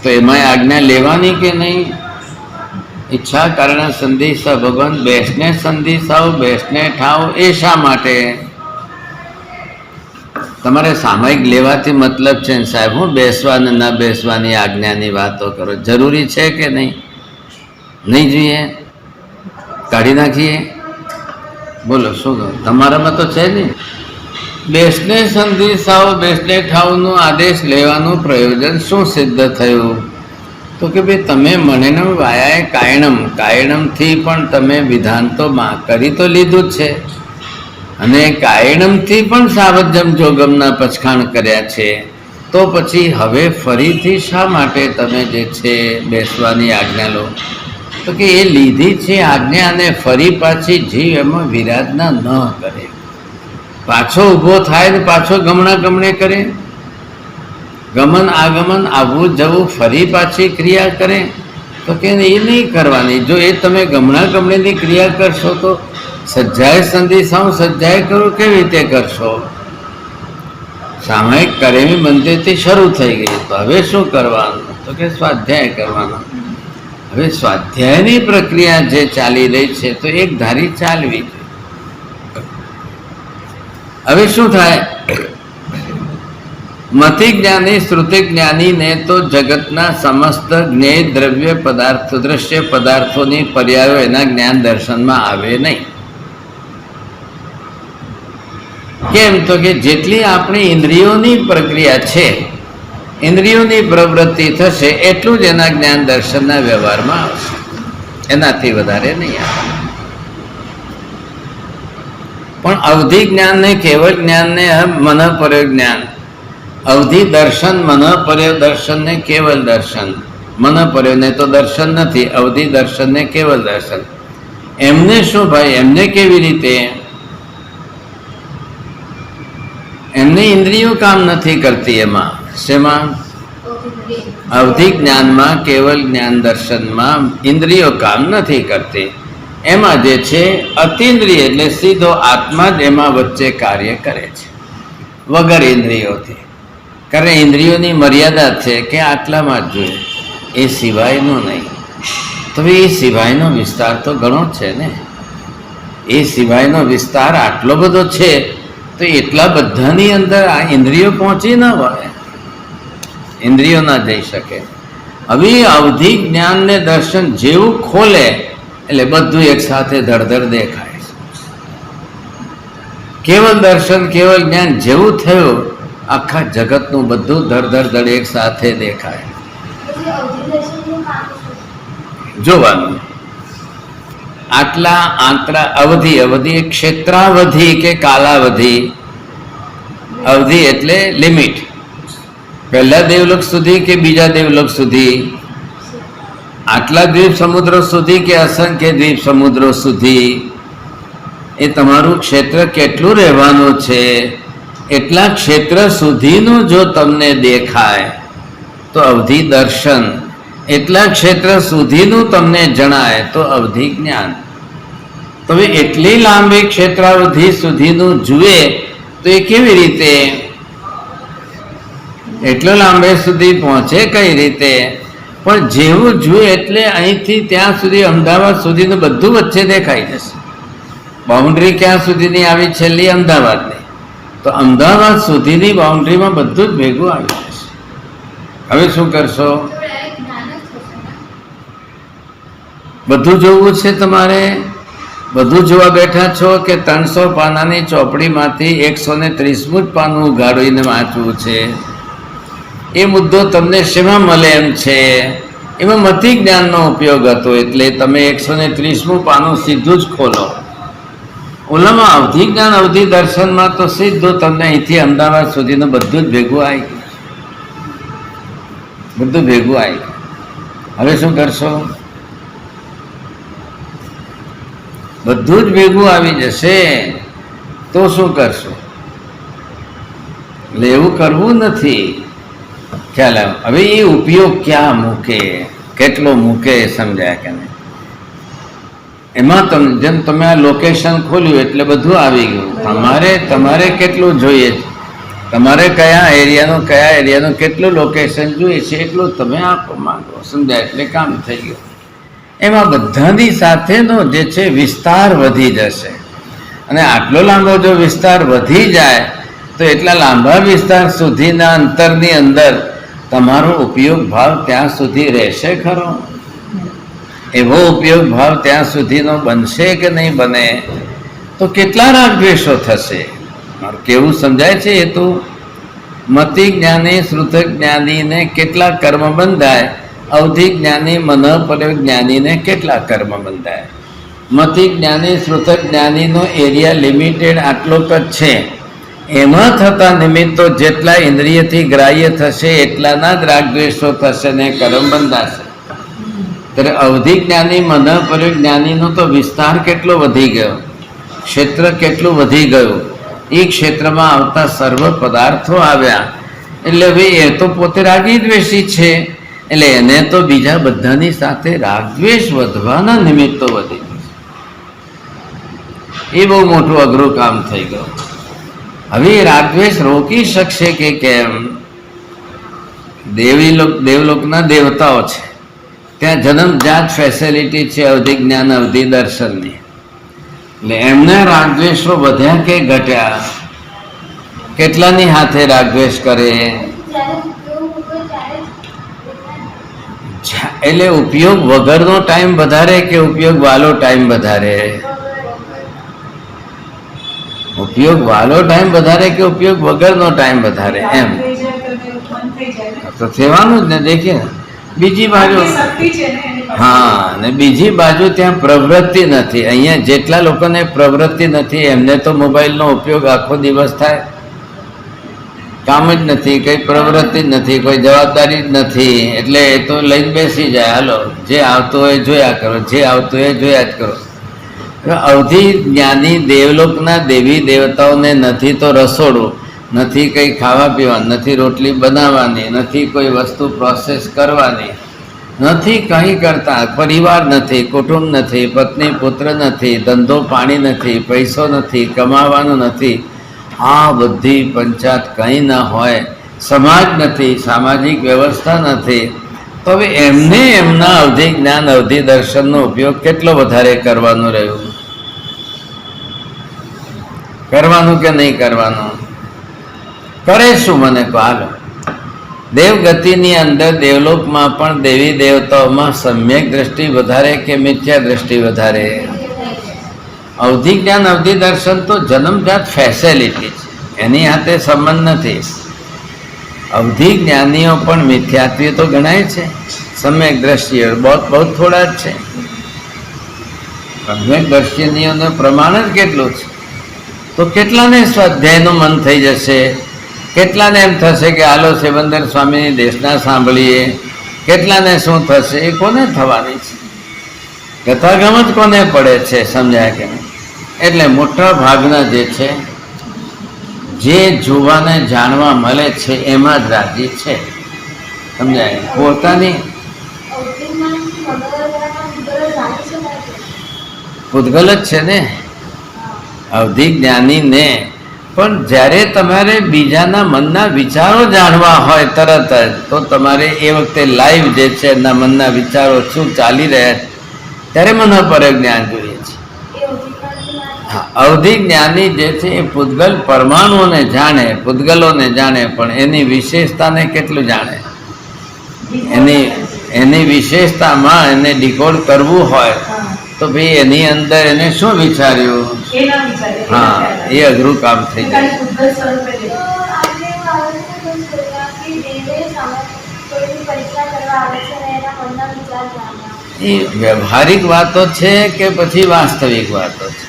તો એમાં આજ્ઞા લેવાની કે નહીં? ઈચ્છા કારણે સંધિસા ભગવાન બેસને સંધિસાઓ, બેસને ઠાઓ. એ શા માટે? તમારે સામયિક લેવાથી મતલબ છે ને સાહેબ, હું બેસવા ને ન બેસવાની આજ્ઞાની વાતો કરો. જરૂરી છે કે નહીં? નહીં જોઈએ, કાઢી નાખીએ. બોલો શું કહો? તમારામાં તો છે ને. બેસને સંધિસાઓ, બેસને ઠાવનો આદેશ લેવાનું પ્રયોજન શું સિદ્ધ થયું? તો કે ભાઈ તમે મનેનમ વાયાએ કાયણમથી પણ તમે વિધાન તો કરી તો લીધું જ છે અને કાયણમથી પણ સાવજમ જોગમના પછખાણ કર્યા છે. તો પછી હવે ફરીથી શા માટે તમે જે છે બેસવાની આજ્ઞા લો? તો કે એ લીધી છે આજ્ઞા અને ફરી પાછી જીવ એમાં વિરાધના ન કરે. પાછો ઊભો થાય ને પાછો ગમણા ગમણે કરે, ગમન આગમન આવવું જવું ફરી પાછી ક્રિયા કરે. તો કે એ નહીં કરવાની. જો એ તમે ગમણા ગમણેની ક્રિયા કરશો તો સજ્જાએ સંધિસાઓ સજ્જાએ કરો કેવી રીતે કરશો? સામયિક કરેમી મંદિરથી શરૂ થઈ ગઈ. તો હવે શું કરવાનું? તો કે સ્વાધ્યાય કરવાનો. હવે સ્વાધ્યાયની પ્રક્રિયા જે ચાલી રહી છે તો એક ધારી ચાલવી. હવે શું થાય? મતિ જ્ઞાની શ્રુતિ જ્ઞાનીને તો જગતના સમસ્ત જ્ઞેય દ્રવ્ય પદાર્થો દ્રશ્ય પદાર્થોની પર્યાયો એના જ્ઞાન દર્શનમાં આવે નહીં. કેમ? તો કે જેટલી આપણી ઇન્દ્રિયોની પ્રક્રિયા છે, ઇન્દ્રિયોની પ્રવૃત્તિ થશે એટલું જ એના જ્ઞાન દર્શનના વ્યવહારમાં આવશે, એનાથી વધારે નહીં આવે. પણ અવધિ જ્ઞાનને કેવળ જ્ઞાનને મનપર્ય જ્ઞાન, અવધિ દર્શન મનપર્ય દર્શનને કેવલ દર્શન, મનપર્યને તો દર્શન નથી, અવધિ દર્શનને કેવલ દર્શન. એમને શું ભાઈ? એમને કેવી રીતે? એમની ઇન્દ્રિયો કામ નથી કરતી. એમાં શેમાં? અવધિ જ્ઞાનમાં કેવલ જ્ઞાન દર્શનમાં ઇન્દ્રિયો કામ નથી કરતી. એમાં જે છે અતિન્દ્રિય એટલે સીધો આત્મા જ એમાં વચ્ચે કાર્ય કરે છે વગર ઇન્દ્રિયોથી. કારણ ઇન્દ્રિયોની મર્યાદા છે કે આટલામાં જ જોઈએ, એ સિવાયનું નહીં. તો એ સિવાયનો વિસ્તાર તો ઘણો છે ને. એ સિવાયનો વિસ્તાર આટલો બધો છે તો એટલા બધાની અંદર આ ઇન્દ્રિયો પહોંચી ન વળે, ઇન્દ્રિયો ના જઈ શકે. હવે અવધિ જ્ઞાન ને દર્શન જેવું ખોલે એટલે બધું એક સાથે ધડધડ દેખાય છે. કેવલ દર્શન કેવલ જ્ઞાન જેવું થયું આખા જગતનું બધું ધડધડ એક સાથે દેખાય. જોવાનું આટલા આંતરા અવધિ, અવધિ ક્ષેત્રાવધિ કે કાલાવધિ. અવધિ એટલે લિમિટ, પહેલા દેવલોક સુધી કે બીજા દેવલોક સુધી, આટલા દ્વીપ સમુદ્રો સુધી કે અસંખ્ય દ્વીપ સમુદ્રો સુધી. એ તમારું ક્ષેત્ર કેટલું રહેવાનું છે એટલા ક્ષેત્ર સુધીનું જો તમને દેખાય તો અવધિ દર્શન, એટલા ક્ષેત્ર સુધીનું તમને જણાય તો અવધિ જ્ઞાન. તો એટલી લાંબી ક્ષેત્રાવધિ સુધીનું જુએ તો એ કેવી રીતે, એટલો લાંબે સુધી પહોંચે કઈ રીતે? પણ જેવું જુએ એટલે અહીંથી ત્યાં સુધી અમદાવાદ સુધીનું બધું વચ્ચે દેખાઈ જશે. બાઉન્ડ્રી ક્યાં સુધીની આવી છેલ્લી અમદાવાદની, તો અમદાવાદ સુધીની બાઉન્ડ્રીમાં બધું જ ભેગું આવી જશે. હવે શું કરશો? બધું જોવું છે તમારે? બધું જોવા બેઠા છો કે 300 પાનાની ચોપડીમાંથી 130મું જ પાનું ઉઘાડીને વાંચવું છે? એ મુદ્દો તમને શેમાં મળે એમ છે? એમાં મતિ જ્ઞાનનો ઉપયોગ હતો એટલે તમે 130મું પાનું સીધું જ ખોલો. ઓલામાં અવધિ જ્ઞાન અવધિ દર્શનમાં તો સીધું તમને અહીંથી અમદાવાદ સુધીનું બધું જ ભેગું આવી ગયું, બધું ભેગું આવી ગયું. હવે શું કરશો? બધું જ ભેગું આવી જશે તો શું કરશો? એટલે એવું કરવું નથી. ખ્યાલ આવ્યો? હવે એ ઉપયોગ ક્યાં મૂકે, કેટલો મૂકે એ સમજાય કે નહીં? એમાં તમે જેમ તમે આ લોકેશન ખોલ્યું એટલે બધું આવી ગયું. તમારે કેટલું જોઈએ છે, તમારે કયા એરિયાનું કેટલું લોકેશન જોઈએ છે એટલું તમે આપો માંગો, સમજાય? એટલે કામ થઈ ગયું. એમાં બધાની સાથેનો જે છે વિસ્તાર વધી જશે. અને આટલો લાંબો જો વિસ્તાર વધી જાય તો એટલા લાંબા વિસ્તાર સુધીના અંતરની અંદર તમારો ઉપયોગ ભાવ ત્યાં સુધી રહેશે ખરો? એવો ઉપયોગ ભાવ ત્યાં સુધીનો બનશે કે નહીં બને? તો કેટલા રાગ દ્વેષો થશે? મારું કેવું સમજાય છે? એ તો મતિ જ્ઞાની શ્રુતક જ્ઞાનીને કેટલા કર્મ બંધાય, અવધિ જ્ઞાની મનઃપર્ય જ્ઞાનીને કેટલા કર્મ બંધાય. મતિ જ્ઞાની શ્રુતક જ્ઞાનીનો એરિયા લિમિટેડ આટલો જ છે. એમાં થતા નિમિત્તો જેટલા ઇન્દ્રિયથી ગ્રાહ્ય થશે એટલાના જ રાગદ્વેષો થશે ને કર્મ બંધાશે. ત્યારે અવધિ જ્ઞાની મનઃપર્ય જ્ઞાનીનો તો વિસ્તાર કેટલો વધી ગયો, ક્ષેત્ર કેટલું વધી ગયું. એ ક્ષેત્રમાં આવતા સર્વ પદાર્થો આવ્યા એટલે ભાઈ એ તો પોતે રાગી દ્વેષી છે એટલે એને તો બીજા બધાની સાથે રાગદ્વેષ વધવાના નિમિત્તો વધી ગયું. એ બહુ મોટું અઘરું કામ થઈ ગયું. હવે રાગદ્વેષ રોકી શકશે કે કેમ? દેવલોકના દેવતાઓ છે, ત્યાં જન્મજાત ફેસિલિટી છે અવધિ જ્ઞાન અવધિ દર્શનની. એટલે એમને રાગદ્વેષો વધ્યા કે ઘટ્યા? કેટલાની હાથે રાગદ્વેષ કરે? એટલે ઉપયોગ વગરનો ટાઈમ વધારે કે ઉપયોગ વાળો ટાઈમ વધારે? ઉપયોગ વાળો ટાઈમ વધારે કે ઉપયોગ વગરનો ટાઈમ વધારે? એમ તો થવાનું જ ને. દેખીએ બીજી બાજુ, હા, ને બીજી બાજુ ત્યાં પ્રવૃત્તિ નથી. અહીંયા જેટલા લોકોને પ્રવૃત્તિ નથી એમને તો મોબાઈલનો ઉપયોગ આખો દિવસ થાય, કામ જ નથી, કઈ પ્રવૃત્તિ જ નથી, કોઈ જવાબદારી જ નથી. એટલે એ તો લઈને બેસી જાય, હાલો જે આવતું હોય જોયા કરો, જે આવતું હોય જોયા જ કરો. અવધિ જ્ઞાની દેવલોકના દેવી દેવતાઓને નથી તો રસોડું, નથી કંઈ ખાવા પીવાનું, નથી રોટલી બનાવવાની, નથી કોઈ વસ્તુ પ્રોસેસ કરવાની, નથી કંઈ કરતા, પરિવાર નથી, કુટુંબ નથી, પત્ની પુત્ર નથી, ધંધો પાણી નથી, પૈસો નથી, કમાવાનું નથી, આ બધી પંચાયત કંઈ ન હોય, સમાજ નથી, સામાજિક વ્યવસ્થા નથી, તો હવે એમને એમના અવધિ જ્ઞાન અવધિ દર્શનનો ઉપયોગ કેટલો વધારે કરવાનું રહ્યું? કરવાનું કે નહીં કરવાનું? કરે શું મને કહો? હાલો, દેવગતિની અંદર દેવલોકમાં પણ દેવી દેવતાઓમાં સમ્યક દ્રષ્ટિ વધારે કે મિથ્યા દ્રષ્ટિ વધારે? અવધિ જ્ઞાન અવધિ દર્શન તો જન્મજાત ફેસિલિટી છે, એની હાથે સંબંધ નથી. અવધિ જ્ઞાનીઓ પણ મિથ્યાત્વી તો ગણાય છે, સમ્યક દ્રષ્ટિઓ બહુ થોડા જ છે. સમ્યક દ્રષ્ટિનીઓનું પ્રમાણ જ કેટલું છે? તો કેટલાને સ્વાધ્યાયનું મન થઈ જશે? કેટલાને એમ થશે કે હાલો સિબંદર સ્વામીની દેશના સાંભળીએ? કેટલાને શું થશે? એ કોને થવાની છે? ગતાગમ જ કોને પડે છે? સમજાય કે નહીં? એટલે મોટા ભાગના જે છે, જે જોવાને જાણવા મળે છે એમાં જ રાજી છે. સમજાય? પોતાની પૂતગલ જ છે ને અવધિ જ્ઞાનીને. પણ જ્યારે તમારે બીજાના મનના વિચારો જાણવા હોય તરત જ, તો તમારે એ વખતે લાઈવ જે છે એના મનના વિચારો શું ચાલી રહ્યા છે ત્યારે મનોપર જ્ઞાન જોઈએ છે. હા, અવધિ જ્ઞાની જે છે એ પૂતગલ પરમાણુઓને જાણે, પૂતગલોને જાણે, પણ એની વિશેષતાને કેટલું જાણે? એની વિશેષતામાં એને ડિકોડ કરવું હોય તો ભાઈ એની અંદર એને શું વિચાર્યું? હા, એ અઘરું કામ થઈ જાય. એ વ્યવહારિક વાતો છે કે પછી વાસ્તવિક વાતો છે?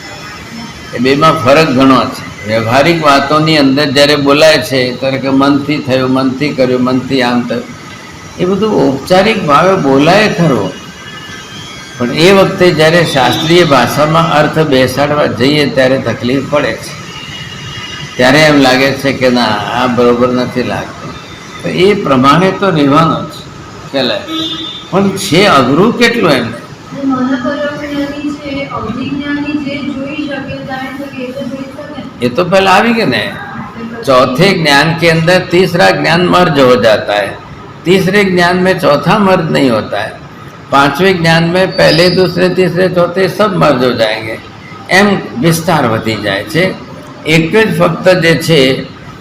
એ બેમાં ફરક ઘણો છે. વ્યવહારિક વાતોની અંદર જ્યારે બોલાય છે ત્યારે કે મનથી થયું, મનથી કર્યું, મનથી આમ થયું, એ બધું ઔપચારિક ભાવે બોલાય ખરું, પણ એ વખતે જ્યારે શાસ્ત્રીય ભાષામાં અર્થ બેસાડવા જઈએ ત્યારે તકલીફ પડે છે. ત્યારે એમ લાગે છે કે ના, આ બરોબર નથી લાગતું. તો એ પ્રમાણે તો રહેવાનું જ ચાલે, પણ છે અઘરું કેટલું એમને. ये तो पहले आ गए ना. चौथे ज्ञान के अंदर तीसरा ज्ञान मर्ज हो जाता है, तीसरे ज्ञान में चौथा मर्ज नहीं होता है, पांचवें ज्ञान में पहले दूसरे तीसरे चौथे सब मर्ज हो जाएंगे. एम विस्तार वधी जाए छे. एक ज फक्त जे छे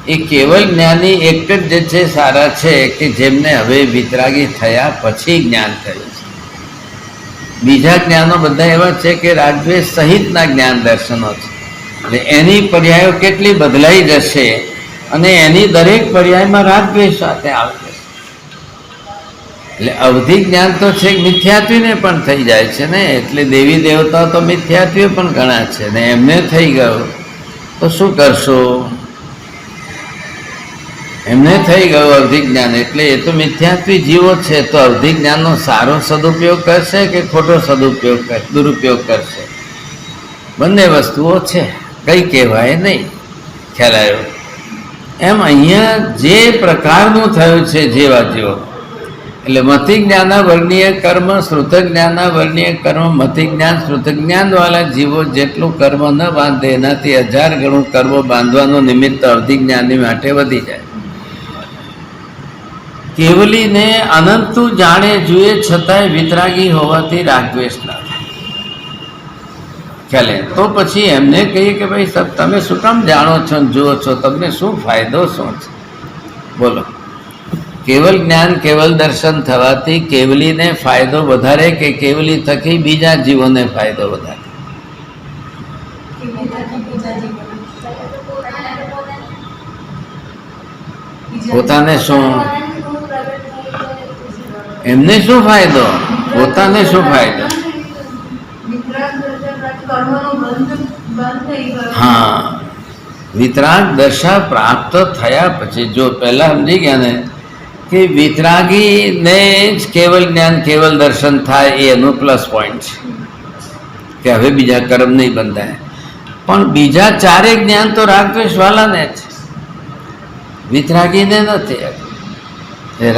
એ કેવલ જ્ઞાની એક જ જે છે સારા છે કે જેમને હવે વિતરાગી થયા પછી જ્ઞાન થયું છે. બીજા જ્ઞાનો બધા એવા છે કે રાગદ્વેષ સહિતના જ્ઞાન દર્શનો છે. એટલે એની પર્યાયો કેટલી બદલાઈ જશે અને એની દરેક પર્યાયમાં રાગદ્વેષ સાથે આવશે. એટલે અવધિ જ્ઞાન તો છે મિથ્યાત્વીને પણ થઈ જાય છે ને. એટલે દેવી દેવતા તો મિથ્યાત્વીઓ પણ ઘણા છે ને, એમને થઈ ગયું તો શું કરશો? એમને થઈ ગયું અવધિ જ્ઞાન, એટલે એ તો મિથ્યાત્વી જીવો છે. તો અવધિ જ્ઞાનનો સારો સદુપયોગ કરશે કે ખોટો સદુપયોગ દુરુપયોગ કરશે? બંને વસ્તુઓ છે, કંઈ કહેવાય નહીં. ખ્યાલ આવ્યો? એમ અહીંયા જે પ્રકારનું થયું છે જેવા જેવો, એટલે મતિ જ્ઞાન વર્ણનીય કર્મ, શ્રુત જ્ઞાન વર્ણનીય કર્મ, મતિ જ્ઞાન શ્રુત જ્ઞાનવાળા જીવો જેટલું કર્મ ન બાંધે એનાથી 1000 ગણું કર્મ બાંધવાનું નિમિત્ત અવધિ જ્ઞાની માટે વધી જાય. કેવલીને અનંતું જાણે જુએ છતાંય વિતરાગી હોવાથી રાગદ્વેષ ના થાય. ખ્યાલે? તો પછી એમને કહીએ કે ભાઈ સબ તમે શું કામ જાણો છો ને જુઓ છો, તમને શું ફાયદો શું છે? બોલો. કેવલ જ્ઞાન કેવલ દર્શન થવાથી કેવલીને ફાયદો વધારે કે કેવલી થકી બીજા જીવોને ફાયદો વધારે? પોતાને શું, એમને શું ફાયદો? પોતાને શું ફાયદો? હા, વિતરાગ દશા પ્રાપ્ત થયા પછી જો પહેલા સમજી ગયા ને કે વિતરાગીને જ કેવલ જ્ઞાન કેવલ દર્શન થાય, એ એનો પ્લસ પોઈન્ટ છે કે હવે બીજા કર્મ નહીં બંધાય. પણ બીજા ચારે જ્ઞાન તો રાગદ્વેષ વાલાને જ, વિતરાગીને નથી.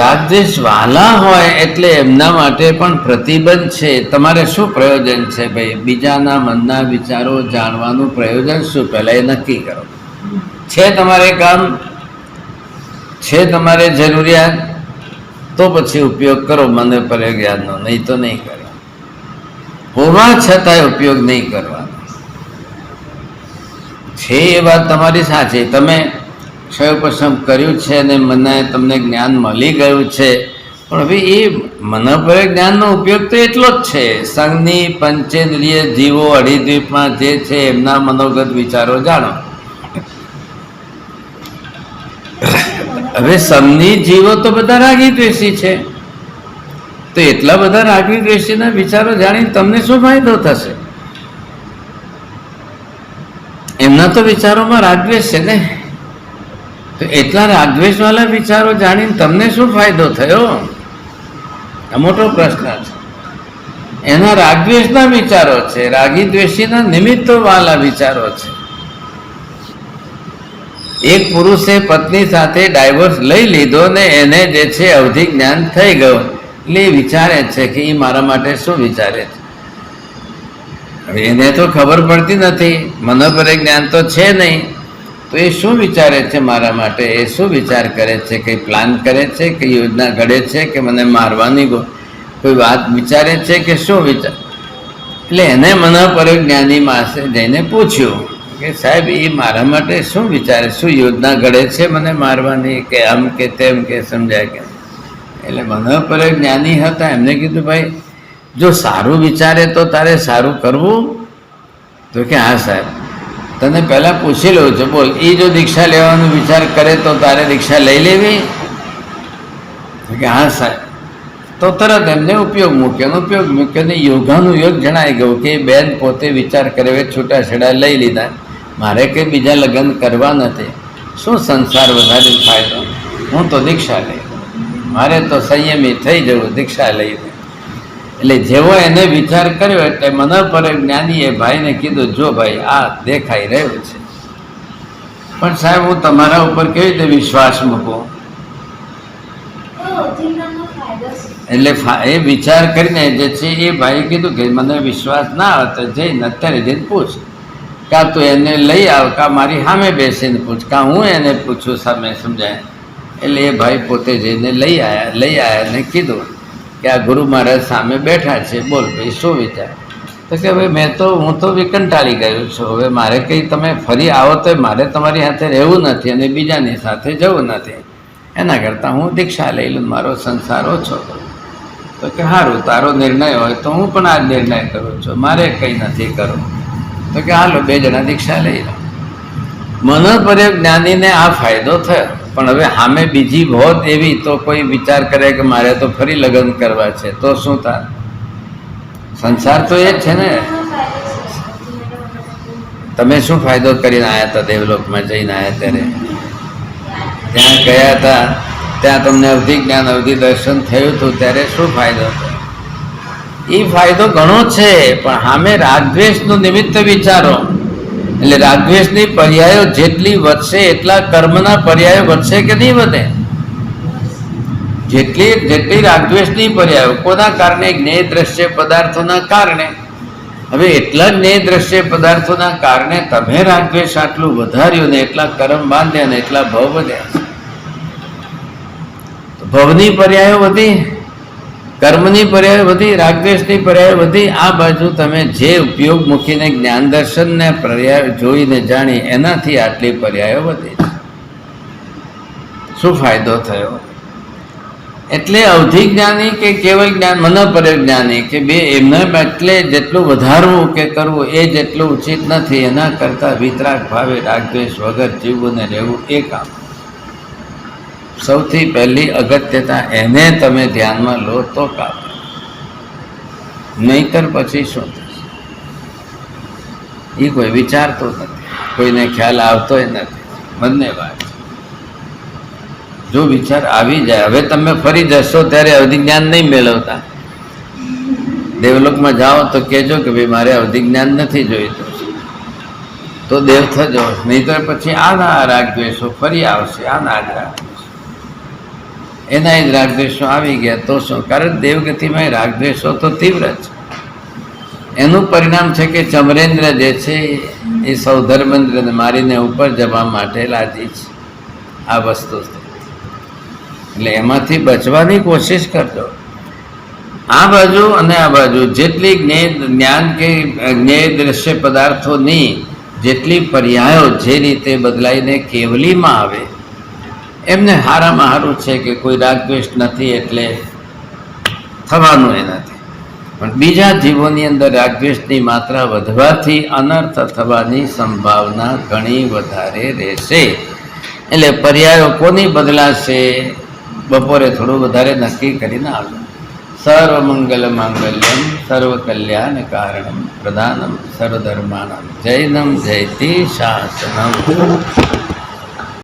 રાગદ્વેષ વાલા હોય એટલે એમના માટે પણ પ્રતિબંધ છે. તમારે શું પ્રયોજન છે ભાઈ? બીજાના મનના વિચારો જાણવાનું પ્રયોજન શું? પહેલાં એ નક્કી કરો. છે તમારે કામ, છે તમારે જરૂરિયાત, તો પછી ઉપયોગ કરો મને પ્રયોજનનો, નહીં તો નહીં કરો. હોવા છતાંય ઉપયોગ નહીં કરવાનો. છે એ વાત તમારી સાચી. તમે ક્ષયોપશમ કર્યું છે અને મને તમને જ્ઞાન મળી ગયું છે, પણ હવે એ મનોપર જ્ઞાનનો ઉપયોગ તો એટલો જ છે. સંઘની પંચેન્દ્રિય જીવો અઢીદ્વીપમાં જે છે એમના મનોગત વિચારો જાણો. હવે સંઘની જીવો તો બધા રાગી દ્વેષી છે, તો એટલા બધા રાગી દ્વેષીના વિચારો જાણીને તમને શું ફાયદો થશે? એમના તો વિચારોમાં રાગદ્વેષ છે ને, તો એટલા રાગદ્વેષ વાળા વિચારો જાણીને તમને શું ફાયદો થયો? આ મોટો પ્રશ્ન છે. એના રાગદ્વેષના વિચારો છે, રાગી દ્વેષીના નિમિત્તો વાળા વિચારો છે. એક પુરુષે પત્ની સાથે ડાયવોર્સ લઈ લીધો ને એને જે છે અવધિ જ્ઞાન થઈ ગયું એટલે એ વિચારે છે કે એ મારા માટે શું વિચારે છે. હવે એને તો ખબર પડતી નથી, મનોપરે જ્ઞાન તો છે નહીં, તો એ શું વિચારે છે મારા માટે, એ શું વિચાર કરે છે, કંઈ પ્લાન કરે છે કે યોજના ઘડે છે કે મને મારવાની કોઈ વાત વિચારે છે કે શું વિચાર. એટલે એને મનોપરે જ્ઞાની માસે જઈને પૂછ્યું કે સાહેબ એ મારા માટે શું વિચારે, શું યોજના ઘડે છે મને મારવાની કે આમ કે તેમ કે સમજાય કે. એટલે મનોપરે જ્ઞાની હતા, એમને કીધું ભાઈ જો સારું વિચારે તો તારે સારું કરવું. તો કે હા સાહેબ, તને પહેલાં પૂછી લઉં છું, બોલ એ જો દીક્ષા લેવાનો વિચાર કરે તો તારે દીક્ષા લઈ લેવી. તો કે હા સાહેબ. તો તરત એમને ઉપયોગ મૂક્યો ને યોગાનું યોગ જણાઈ ગયું કે બેન પોતે વિચાર કરે છૂટાછેડા લઈ લીધા, મારે કંઈ બીજા લગ્ન કરવા નથી, શું સંસાર વધારે ફાયદો, હું તો દીક્ષા લઈ, મારે તો સંયમી થઈ જવું દીક્ષા લઈ. એટલે જેવો એને વિચાર કર્યો એટલે મનોપરે જ્ઞાનીએ ભાઈને કીધું જો ભાઈ આ દેખાઈ રહ્યું છે, પણ સાહેબ હું તમારા ઉપર કેવી રીતે વિશ્વાસ મૂકું. એટલે એ વિચાર કરીને જે છે એ ભાઈ કીધું કે મને વિશ્વાસ ના આવે તો જઈને અત્યારે જઈને પૂછ, કાં તું એને લઈ આવ, કાં મારી સામે બેસીને પૂછ, કાં હું એને પૂછું સામે સમજાય. એટલે એ ભાઈ પોતે જઈને લઈ આવ્યા ને કીધું કે આ ગુરુ મહારાજ સામે બેઠા છે, બોલ ભાઈ શું વિચાર. તો કે ભાઈ હું તો વિકંટાળી ગયો છું, હવે મારે કંઈ તમે ફરી આવો તો મારે તમારી સાથે રહેવું નથી અને બીજાની સાથે જવું નથી, એના કરતાં હું દીક્ષા લઈ લઉં, મારો સંસાર ઓછો કરું. તો કે સારું, તારો નિર્ણય હોય તો હું પણ આ નિર્ણય કરું છું, મારે કંઈ નથી કરવું. તો કે હાલો 2 જણા દીક્ષા લઈ લો. મનોપરે જ્ઞાનીને આ ફાયદો થયો, પણ હવે સામે બીજી હોત એવી તો કોઈ વિચાર કરે કે મારે તો ફરી લગ્ન કરવા છે તો શું થાય. સંસાર તો એ જ છે ને. તમે શું ફાયદો કરીને આવ્યા હતા દેવલોકમાં જઈને આવ્યા ત્યારે, ત્યાં ગયા હતા, ત્યાં તમને અવધિ જ્ઞાન અવધિ દર્શન થયું હતું ત્યારે શું ફાયદો થયો. એ ફાયદો ઘણો છે, પણ સામે રાગદ્વેષનું નિમિત્ત વિચારો. એટલે રાગદ્વેષની પર્યાયો જેટલી વધશે એટલા કર્મના પર્યાયો વધશે કે નહીં વધે. જેટલી રાગદ્વેષની પર્યાયો કોના કારણે, જ્ઞેય દ્રશ્ય પદાર્થોના કારણે. હવે એટલા જ્ઞેય દ્રશ્ય પદાર્થોના કારણે તમે રાગદ્વેષ આટલું વધાર્યું ને એટલા કર્મ બાંધ્યા ને એટલા ભવ વધ્યા. ભવની પર્યાયો વધી, કર્મની પર્યાય વધી, રાગદ્વેષની પર્યાય વધી. આ બાજુ તમે જે ઉપયોગ મૂકીને જ્ઞાન દર્શનને પર્યાય જોઈને જાણી એનાથી આટલી પર્યાયો વધી. શું ફાયદો થયો. એટલે અવધિ જ્ઞાની કે કેવલ જ્ઞાન, મનોપરે જ્ઞાની કે બે એમને એટલે જેટલું વધારવું કે કરવું એ જેટલું ઉચિત નથી. એના કરતાં વિતરાગ ભાવે રાગદ્વેષ વગર જીવવું ને રહેવું એ કામ. સૌથી પહેલી અગત્યતા એને તમે ધ્યાનમાં લો તો કામ, નહીતર પછી શું થશે એ કોઈ વિચારતો નથી, કોઈને ખ્યાલ આવતોય નથી. બંને વાત જો વિચાર આવી જાય, હવે તમે ફરી જશો ત્યારે અવધિ જ્ઞાન નહીં મેળવતા. દેવલોકમાં જાઓ તો કહેજો કે ભાઈ મારે અવધિ જ્ઞાન નથી જોઈતું, તો દેવ થજો, નહીતર પછી આના રાગદ્વેષો ફરી આવશે. આના જ રાગદ્વેષો, એના જ રાગદ્વેષો આવી ગયા તો શું. કારણ દેવગતિમાં રાગદ્વેષો તો તીવ્ર છે. એનું પરિણામ છે કે ચમરેન્દ્ર જે છે એ સૌધર્મેન્દ્રને મારીને ઉપર જવા માટે લાજી છે આ વસ્તુ. એટલે એમાંથી બચવાની કોશિશ કરજો. આ બાજુ અને આ બાજુ જેટલી જ્ઞાન કે જ્ઞેય દ્રશ્ય પદાર્થોની જેટલી પર્યાયો જે રીતે બદલાઈને કેવલીમાં આવે, એમને હારામાં સારું છે કે કોઈ રાગદ્વેષ નથી એટલે થવાનું એ નથી. પણ બીજા જીવોની અંદર રાગદ્વેષની માત્રા વધવાથી અનર્થ થવાની સંભાવના ઘણી વધારે રહેશે. એટલે પર્યાયો કોની બદલાશે બપોરે થોડું વધારે નક્કી કરીને આવજો. સર્વમંગલ માંગલ્યમ સર્વ કલ્યાણ કારણમ પ્રધાનમ સર્વધર્માણમ જૈનમ જયતિ શાસનમ.